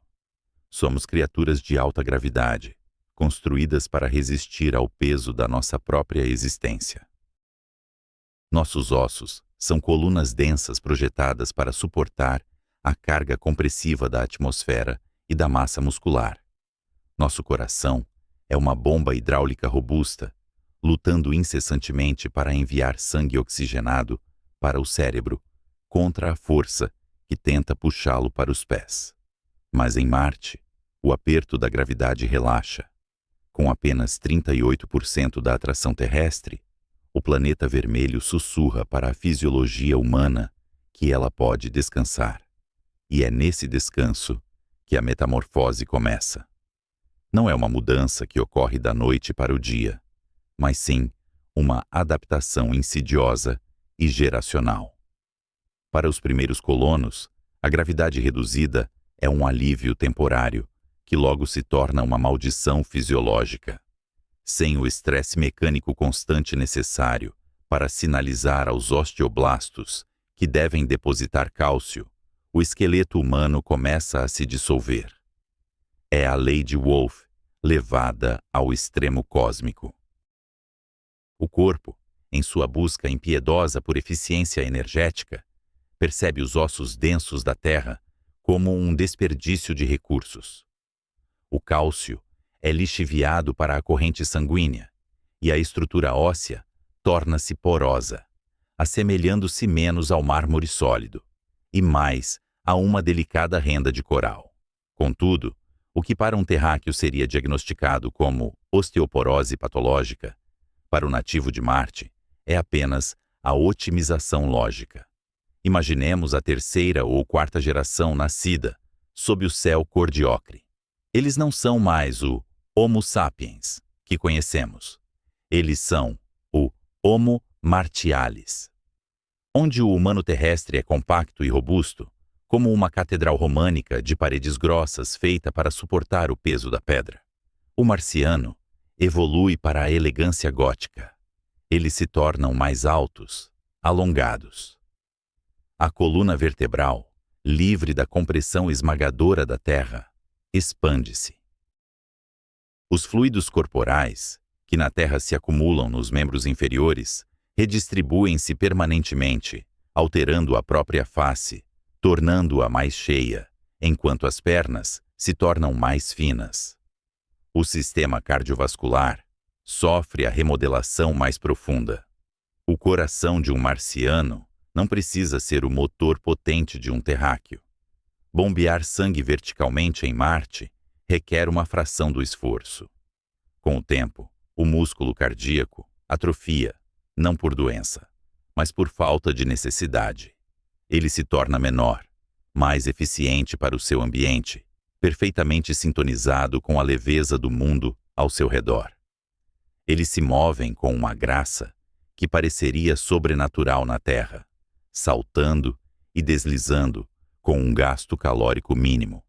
Somos criaturas de alta gravidade, construídas para resistir ao peso da nossa própria existência. Nossos ossos são colunas densas projetadas para suportar a carga compressiva da atmosfera e da massa muscular. Nosso coração é uma bomba hidráulica robusta, lutando incessantemente para enviar sangue oxigenado para o cérebro contra a força que tenta puxá-lo para os pés. Mas em Marte, o aperto da gravidade relaxa. Com apenas 38% da atração terrestre, o planeta vermelho sussurra para a fisiologia humana que ela pode descansar. E é nesse descanso que a metamorfose começa. Não é uma mudança que ocorre da noite para o dia, mas sim uma adaptação insidiosa e geracional. Para os primeiros colonos, a gravidade reduzida é um alívio temporário, que logo se torna uma maldição fisiológica. Sem o estresse mecânico constante necessário para sinalizar aos osteoblastos que devem depositar cálcio, o esqueleto humano começa a se dissolver. É a lei de Wolff, levada ao extremo cósmico. O corpo, em sua busca impiedosa por eficiência energética, percebe os ossos densos da Terra como um desperdício de recursos. O cálcio é lixiviado para a corrente sanguínea e a estrutura óssea torna-se porosa, assemelhando-se menos ao mármore sólido e mais a uma delicada renda de coral. Contudo, o que para um terráqueo seria diagnosticado como osteoporose patológica, para o nativo de Marte, é apenas a otimização lógica. Imaginemos a terceira ou quarta geração nascida sob o céu cor de ocre. Eles não são mais o Homo sapiens que conhecemos. Eles são o Homo martialis. Onde o humano terrestre é compacto e robusto, como uma catedral românica de paredes grossas feita para suportar o peso da pedra, o marciano evolui para a elegância gótica. Eles se tornam mais altos, alongados. A coluna vertebral, livre da compressão esmagadora da Terra, expande-se. Os fluidos corporais, que na Terra se acumulam nos membros inferiores, redistribuem-se permanentemente, alterando a própria face, tornando-a mais cheia, enquanto as pernas se tornam mais finas. O sistema cardiovascular sofre a remodelação mais profunda. O coração de um marciano não precisa ser o motor potente de um terráqueo. Bombear sangue verticalmente em Marte requer uma fração do esforço. Com o tempo, o músculo cardíaco atrofia, não por doença, mas por falta de necessidade. Ele se torna menor, mais eficiente para o seu ambiente, perfeitamente sintonizado com a leveza do mundo ao seu redor. Eles se movem com uma graça que pareceria sobrenatural na Terra, saltando e deslizando com um gasto calórico mínimo,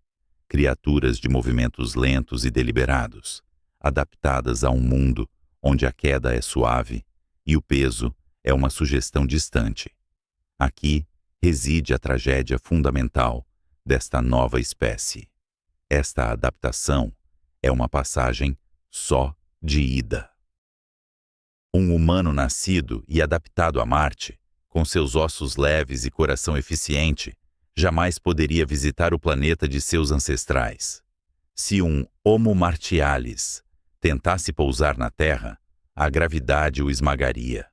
criaturas de movimentos lentos e deliberados, adaptadas a um mundo onde a queda é suave e o peso é uma sugestão distante. Aqui reside a tragédia fundamental desta nova espécie. Esta adaptação é uma passagem só de ida. Um humano nascido e adaptado a Marte, com seus ossos leves e coração eficiente, jamais poderia visitar o planeta de seus ancestrais. Se um Homo martialis tentasse pousar na Terra, a gravidade o esmagaria.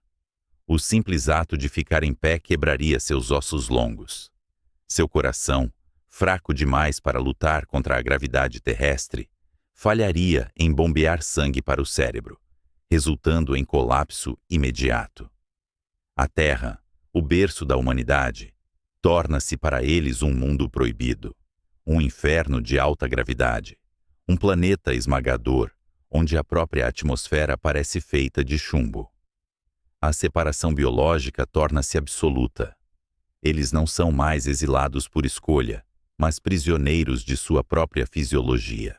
O simples ato de ficar em pé quebraria seus ossos longos. Seu coração, fraco demais para lutar contra a gravidade terrestre, falharia em bombear sangue para o cérebro, resultando em colapso imediato. A Terra, o berço da humanidade, torna-se para eles um mundo proibido, um inferno de alta gravidade, um planeta esmagador, onde a própria atmosfera parece feita de chumbo. A separação biológica torna-se absoluta. Eles não são mais exilados por escolha, mas prisioneiros de sua própria fisiologia.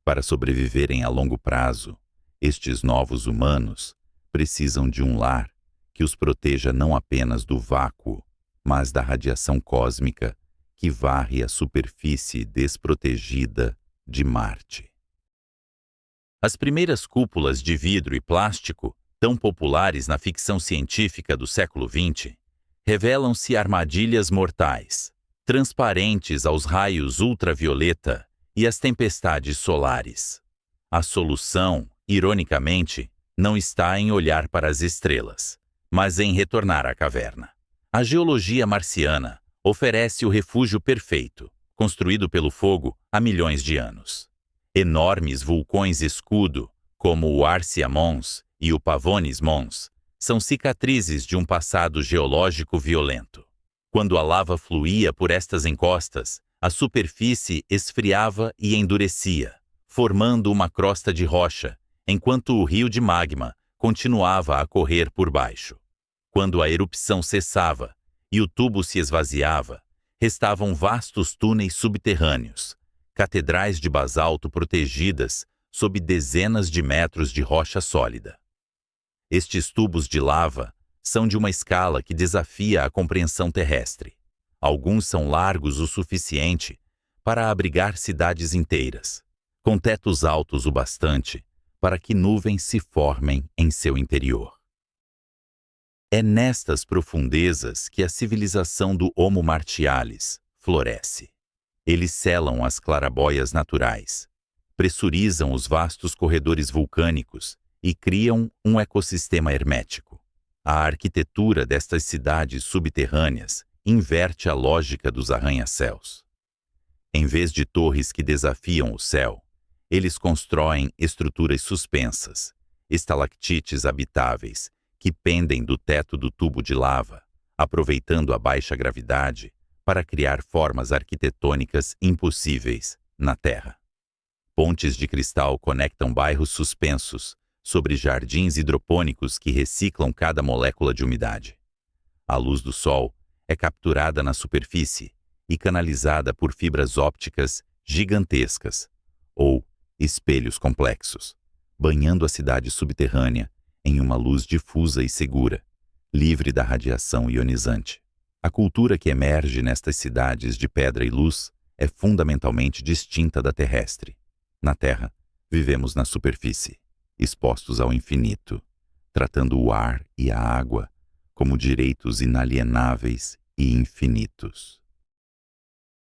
Para sobreviverem a longo prazo, estes novos humanos precisam de um lar que os proteja não apenas do vácuo, mas da radiação cósmica que varre a superfície desprotegida de Marte. As primeiras cúpulas de vidro e plástico, tão populares na ficção científica do século XX, revelam-se armadilhas mortais, transparentes aos raios ultravioleta e às tempestades solares. A solução, ironicamente, não está em olhar para as estrelas, mas em retornar à caverna. A geologia marciana oferece o refúgio perfeito, construído pelo fogo há milhões de anos. Enormes vulcões escudo, como o Arsia Mons e o Pavonis Mons, são cicatrizes de um passado geológico violento. Quando a lava fluía por estas encostas, a superfície esfriava e endurecia, formando uma crosta de rocha, enquanto o rio de magma continuava a correr por baixo. Quando a erupção cessava e o tubo se esvaziava, restavam vastos túneis subterrâneos, catedrais de basalto protegidas sob dezenas de metros de rocha sólida. Estes tubos de lava são de uma escala que desafia a compreensão terrestre. Alguns são largos o suficiente para abrigar cidades inteiras, com tetos altos o bastante para que nuvens se formem em seu interior. É nestas profundezas que a civilização do Homo martialis floresce. Eles selam as clarabóias naturais, pressurizam os vastos corredores vulcânicos e criam um ecossistema hermético. A arquitetura destas cidades subterrâneas inverte a lógica dos arranha-céus. Em vez de torres que desafiam o céu, eles constroem estruturas suspensas, estalactites habitáveis, que pendem do teto do tubo de lava, aproveitando a baixa gravidade para criar formas arquitetônicas impossíveis na Terra. Pontes de cristal conectam bairros suspensos sobre jardins hidropônicos que reciclam cada molécula de umidade. A luz do sol é capturada na superfície e canalizada por fibras ópticas gigantescas, ou espelhos complexos, banhando a cidade subterrânea em uma luz difusa e segura, livre da radiação ionizante. A cultura que emerge nestas cidades de pedra e luz é fundamentalmente distinta da terrestre. Na Terra, vivemos na superfície, expostos ao infinito, tratando o ar e a água como direitos inalienáveis e infinitos.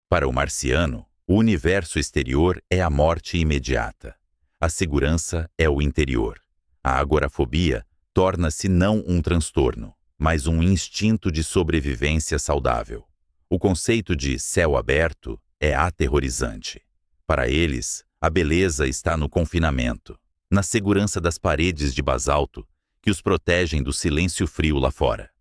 Para o marciano, o universo exterior é a morte imediata. A segurança é o interior. A agorafobia torna-se não um transtorno, mas um instinto de sobrevivência saudável. O conceito de céu aberto é aterrorizante. Para eles, a beleza está no confinamento, na segurança das paredes de basalto que os protegem do silêncio frio lá fora.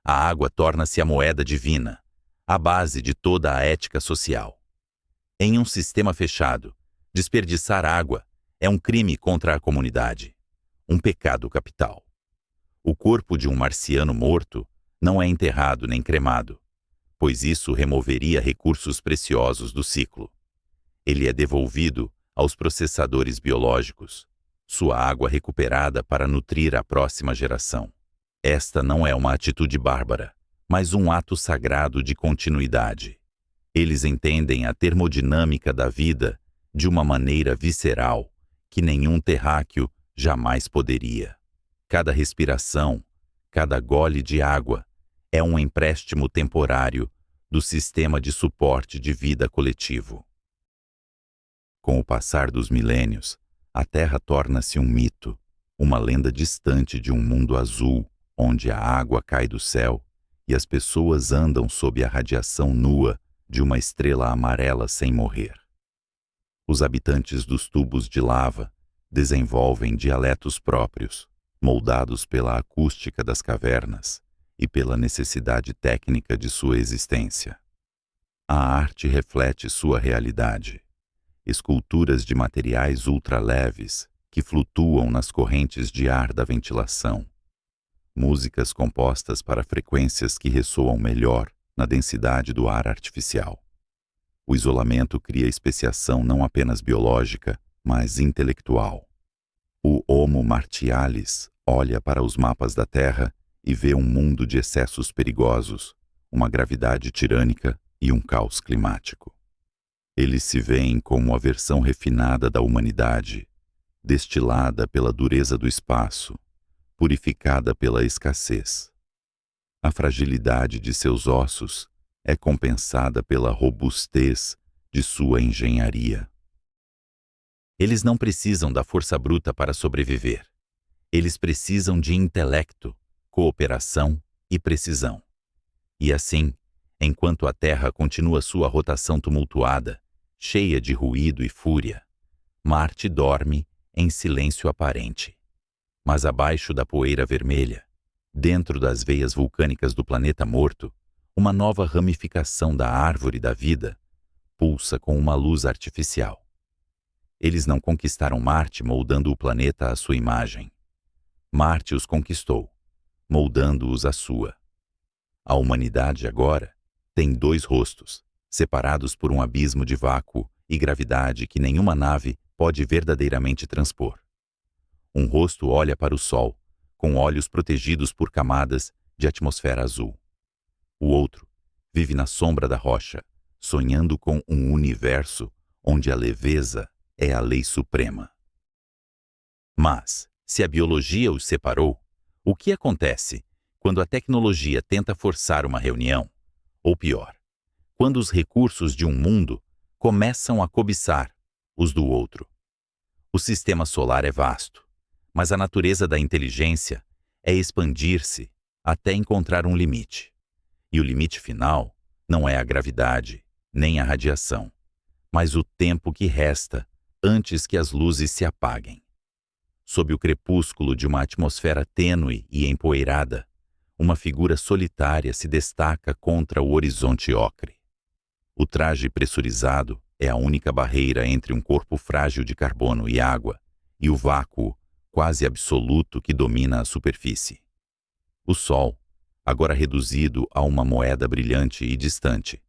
A água torna-se a moeda divina, a base de toda a ética social. Em um sistema fechado, desperdiçar água é um crime contra a comunidade, um pecado capital. O corpo de um marciano morto não é enterrado nem cremado, pois isso removeria recursos preciosos do ciclo. Ele é devolvido aos processadores biológicos, sua água recuperada para nutrir a próxima geração. Esta não é uma atitude bárbara, mas um ato sagrado de continuidade. Eles entendem a termodinâmica da vida de uma maneira visceral que nenhum terráqueo jamais poderia. Cada respiração, cada gole de água é um empréstimo temporário do sistema de suporte de vida coletivo. Com o passar dos milênios, a Terra torna-se um mito, uma lenda distante de um mundo azul, onde a água cai do céu e as pessoas andam sob a radiação nua de uma estrela amarela sem morrer. Os habitantes dos tubos de lava desenvolvem dialetos próprios, moldados pela acústica das cavernas e pela necessidade técnica de sua existência. A arte reflete sua realidade. Esculturas de materiais ultraleves que flutuam nas correntes de ar da ventilação. Músicas compostas para frequências que ressoam melhor na densidade do ar artificial. O isolamento cria especiação não apenas biológica, mas intelectual. O Homo Martialis olha para os mapas da Terra e vê um mundo de excessos perigosos, uma gravidade tirânica e um caos climático. Eles se veem como a versão refinada da humanidade, destilada pela dureza do espaço, purificada pela escassez. A fragilidade de seus ossos é compensada pela robustez de sua engenharia. Eles não precisam da força bruta para sobreviver. Eles precisam de intelecto, cooperação e precisão. E assim, enquanto a Terra continua sua rotação tumultuada, cheia de ruído e fúria, Marte dorme em silêncio aparente. Mas abaixo da poeira vermelha, dentro das veias vulcânicas do planeta morto, uma nova ramificação da árvore da vida pulsa com uma luz artificial. Eles não conquistaram Marte moldando o planeta à sua imagem. Marte os conquistou, moldando-os à sua. A humanidade agora tem dois rostos, separados por um abismo de vácuo e gravidade que nenhuma nave pode verdadeiramente transpor. Um rosto olha para o Sol, com olhos protegidos por camadas de atmosfera azul. O outro vive na sombra da rocha, sonhando com um universo onde a leveza é a lei suprema. Mas, se a biologia os separou, o que acontece quando a tecnologia tenta forçar uma reunião? Ou pior, quando os recursos de um mundo começam a cobiçar os do outro? O sistema solar é vasto, mas a natureza da inteligência é expandir-se até encontrar um limite. E o limite final não é a gravidade, nem a radiação, mas o tempo que resta antes que as luzes se apaguem. Sob o crepúsculo de uma atmosfera tênue e empoeirada, uma figura solitária se destaca contra o horizonte ocre. O traje pressurizado é a única barreira entre um corpo frágil de carbono e água e o vácuo quase absoluto que domina a superfície. O Sol, agora reduzido a uma moeda brilhante e distante,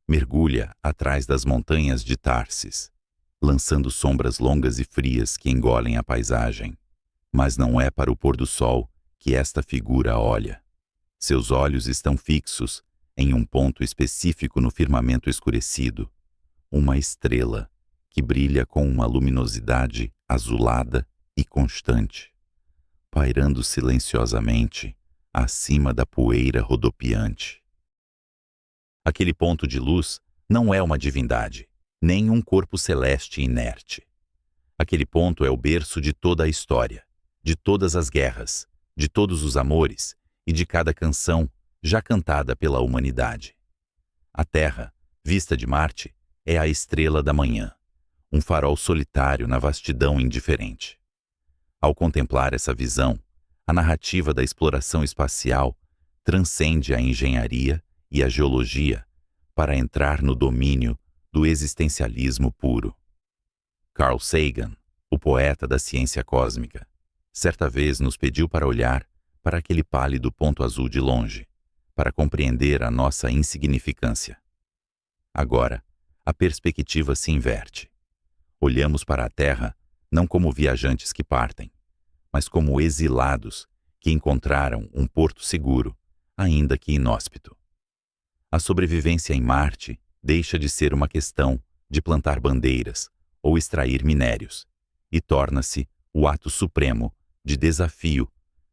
mergulha atrás das montanhas de Tarsis, lançando sombras longas e frias que engolem a paisagem. Mas não é para o pôr do sol que esta figura olha. Seus olhos estão fixos em um ponto específico no firmamento escurecido, uma estrela que brilha com uma luminosidade azulada e constante, pairando silenciosamente acima da poeira rodopiante. Aquele ponto de luz não é uma divindade, nem um corpo celeste inerte. Aquele ponto é o berço de toda a história, de todas as guerras, de todos os amores e de cada canção já cantada pela humanidade. A Terra, vista de Marte, é a estrela da manhã, um farol solitário na vastidão indiferente. Ao contemplar essa visão, a narrativa da exploração espacial transcende a engenharia e a geologia para entrar no domínio do existencialismo puro. Carl Sagan, o poeta da ciência cósmica, certa vez nos pediu para olhar para aquele pálido ponto azul de longe, para compreender a nossa insignificância. Agora, a perspectiva se inverte. Olhamos para a Terra não como viajantes que partem, mas como exilados que encontraram um porto seguro, ainda que inóspito. A sobrevivência em Marte deixa de ser uma questão de plantar bandeiras ou extrair minérios e torna-se o ato supremo de desafio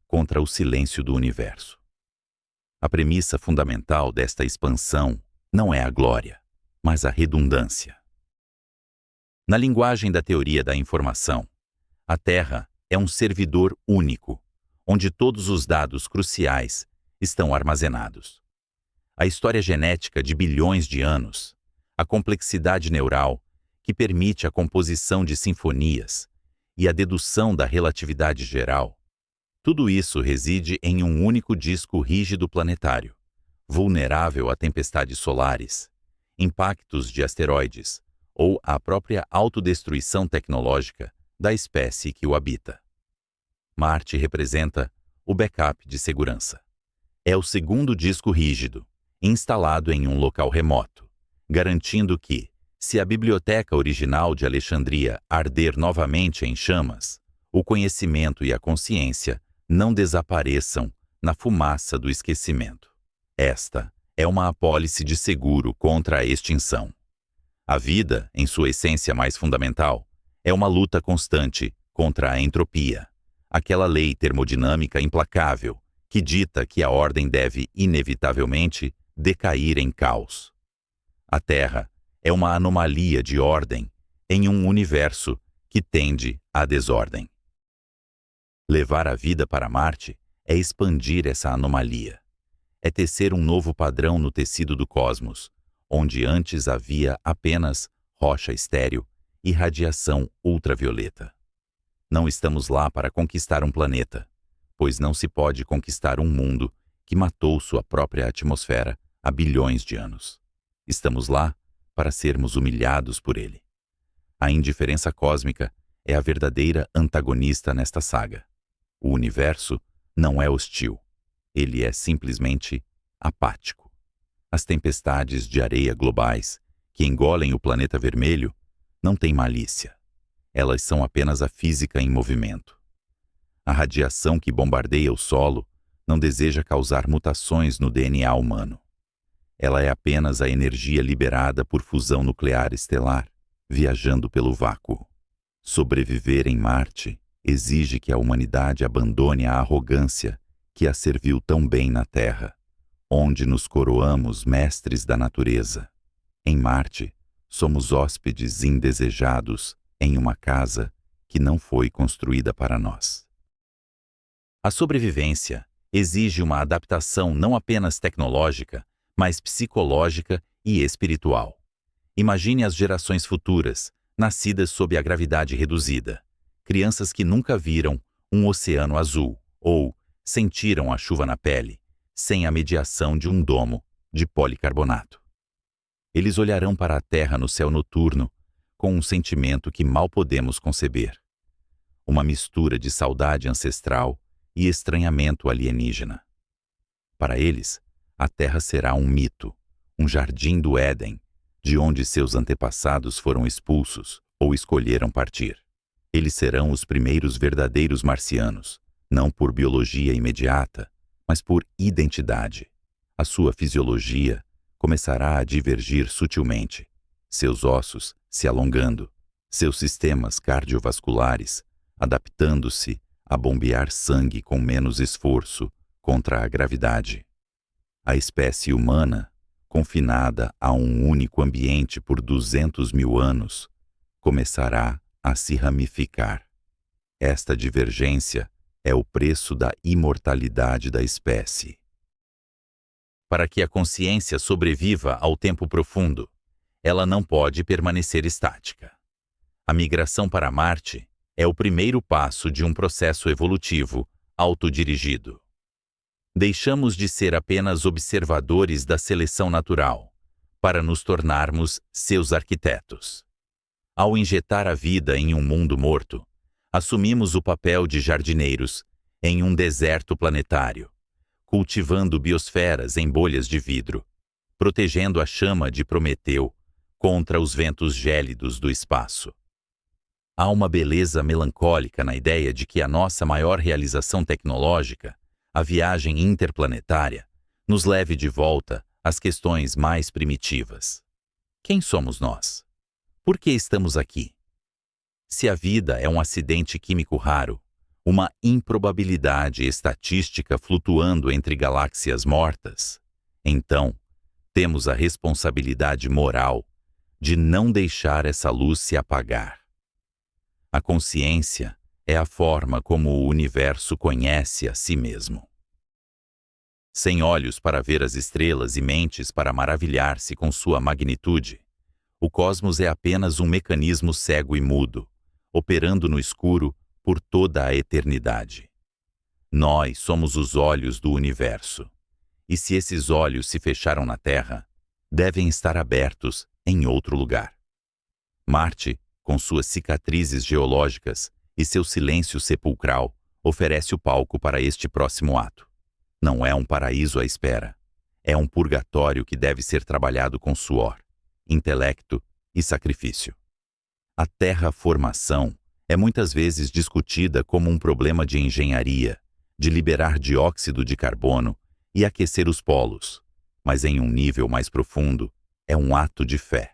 contra o silêncio do universo. A premissa fundamental desta expansão não é a glória, mas a redundância. Na linguagem da teoria da informação, a Terra é um servidor único, onde todos os dados cruciais estão armazenados. A história genética de bilhões de anos, a complexidade neural que permite a composição de sinfonias e a dedução da relatividade geral, tudo isso reside em um único disco rígido planetário, vulnerável a tempestades solares, impactos de asteroides ou à própria autodestruição tecnológica da espécie que o habita. Marte representa o backup de segurança. É o segundo disco rígido, instalado em um local remoto, garantindo que, se a biblioteca original de Alexandria arder novamente em chamas, o conhecimento e a consciência não desapareçam na fumaça do esquecimento. Esta é uma apólice de seguro contra a extinção. A vida, em sua essência mais fundamental, é uma luta constante contra a entropia, aquela lei termodinâmica implacável que dita que a ordem deve inevitavelmente decair em caos. A Terra é uma anomalia de ordem em um universo que tende à desordem. Levar a vida para Marte é expandir essa anomalia. É tecer um novo padrão no tecido do cosmos, onde antes havia apenas rocha estéril e radiação ultravioleta. Não estamos lá para conquistar um planeta, pois não se pode conquistar um mundo que matou sua própria atmosfera há bilhões de anos. Estamos lá para sermos humilhados por ele. A indiferença cósmica é a verdadeira antagonista nesta saga. O universo não é hostil, ele é simplesmente apático. As tempestades de areia globais que engolem o planeta vermelho não têm malícia. Elas são apenas a física em movimento. A radiação que bombardeia o solo não deseja causar mutações no DNA humano. Ela é apenas a energia liberada por fusão nuclear estelar, viajando pelo vácuo. Sobreviver em Marte exige que a humanidade abandone a arrogância que a serviu tão bem na Terra, onde nos coroamos mestres da natureza. Em Marte, somos hóspedes indesejados em uma casa que não foi construída para nós. A sobrevivência exige uma adaptação não apenas tecnológica, mas psicológica e espiritual. Imagine as gerações futuras, nascidas sob a gravidade reduzida, crianças que nunca viram um oceano azul ou sentiram a chuva na pele, sem a mediação de um domo de policarbonato. Eles olharão para a Terra no céu noturno com um sentimento que mal podemos conceber. Uma mistura de saudade ancestral e estranhamento alienígena. Para eles, a Terra será um mito, um jardim do Éden, de onde seus antepassados foram expulsos ou escolheram partir. Eles serão os primeiros verdadeiros marcianos, não por biologia imediata, mas por identidade. A sua fisiologia começará a divergir sutilmente, seus ossos se alongando, seus sistemas cardiovasculares adaptando-se a bombear sangue com menos esforço contra a gravidade. A espécie humana, confinada a um único ambiente por 200 mil anos, começará a se ramificar. Esta divergência é o preço da imortalidade da espécie. Para que a consciência sobreviva ao tempo profundo, ela não pode permanecer estática. A migração para Marte é o primeiro passo de um processo evolutivo autodirigido. Deixamos de ser apenas observadores da seleção natural, para nos tornarmos seus arquitetos. Ao injetar a vida em um mundo morto, assumimos o papel de jardineiros em um deserto planetário, cultivando biosferas em bolhas de vidro, protegendo a chama de Prometeu contra os ventos gélidos do espaço. Há uma beleza melancólica na ideia de que a nossa maior realização tecnológica, a viagem interplanetária, nos leve de volta às questões mais primitivas. Quem somos nós? Por que estamos aqui? Se a vida é um acidente químico raro, uma improbabilidade estatística flutuando entre galáxias mortas, então temos a responsabilidade moral de não deixar essa luz se apagar. A consciência é a forma como o universo conhece a si mesmo. Sem olhos para ver as estrelas e mentes para maravilhar-se com sua magnitude, o cosmos é apenas um mecanismo cego e mudo, operando no escuro por toda a eternidade. Nós somos os olhos do universo, e se esses olhos se fecharam na Terra, devem estar abertos em outro lugar. Marte, com suas cicatrizes geológicas e seu silêncio sepulcral, oferece o palco para este próximo ato. Não é um paraíso à espera. É um purgatório que deve ser trabalhado com suor, intelecto e sacrifício. A terraformação é muitas vezes discutida como um problema de engenharia, de liberar dióxido de carbono e aquecer os polos, mas em um nível mais profundo, é um ato de fé.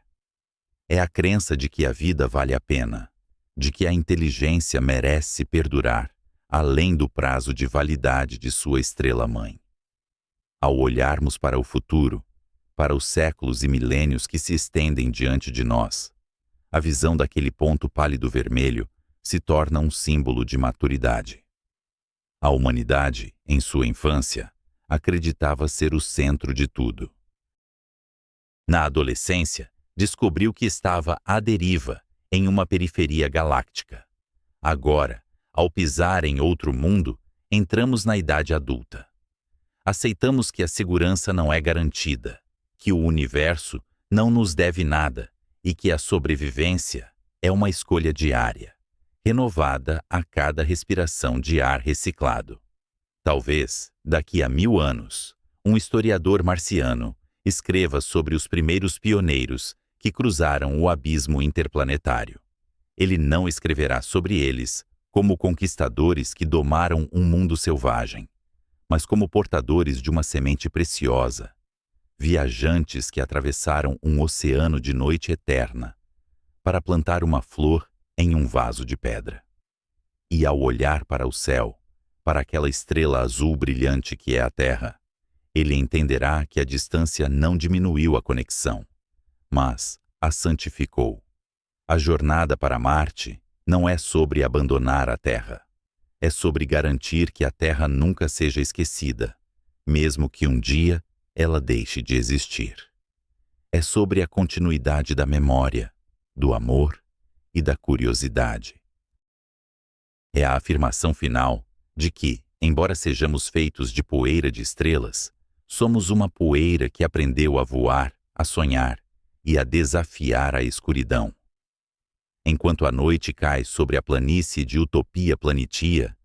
É a crença de que a vida vale a pena, de que a inteligência merece perdurar, além do prazo de validade de sua estrela-mãe. Ao olharmos para o futuro, para os séculos e milênios que se estendem diante de nós, a visão daquele ponto pálido vermelho se torna um símbolo de maturidade. A humanidade, em sua infância, acreditava ser o centro de tudo. Na adolescência, descobriu que estava à deriva em uma periferia galáctica. Agora, ao pisar em outro mundo, entramos na idade adulta. Aceitamos que a segurança não é garantida, que o universo não nos deve nada e que a sobrevivência é uma escolha diária, renovada a cada respiração de ar reciclado. Talvez, daqui a 1000 anos, um historiador marciano escreva sobre os primeiros pioneiros que cruzaram o abismo interplanetário. Ele não escreverá sobre eles como conquistadores que domaram um mundo selvagem, mas como portadores de uma semente preciosa, viajantes que atravessaram um oceano de noite eterna para plantar uma flor em um vaso de pedra. E ao olhar para o céu, para aquela estrela azul brilhante que é a Terra, ele entenderá que a distância não diminuiu a conexão, mas a santificou. A jornada para Marte não é sobre abandonar a Terra. É sobre garantir que a Terra nunca seja esquecida, mesmo que um dia ela deixe de existir. É sobre a continuidade da memória, do amor e da curiosidade. É a afirmação final de que, embora sejamos feitos de poeira de estrelas, somos uma poeira que aprendeu a voar, a sonhar e a desafiar a escuridão. Enquanto a noite cai sobre a planície de Utopia Planitia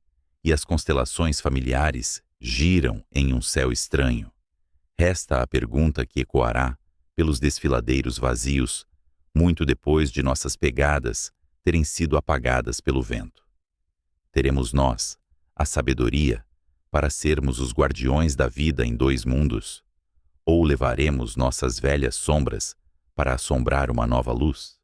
e as constelações familiares giram em um céu estranho, resta a pergunta que ecoará pelos desfiladeiros vazios, muito depois de nossas pegadas terem sido apagadas pelo vento. Teremos nós a sabedoria para sermos os guardiões da vida em dois mundos? Ou levaremos nossas velhas sombras para assombrar uma nova luz?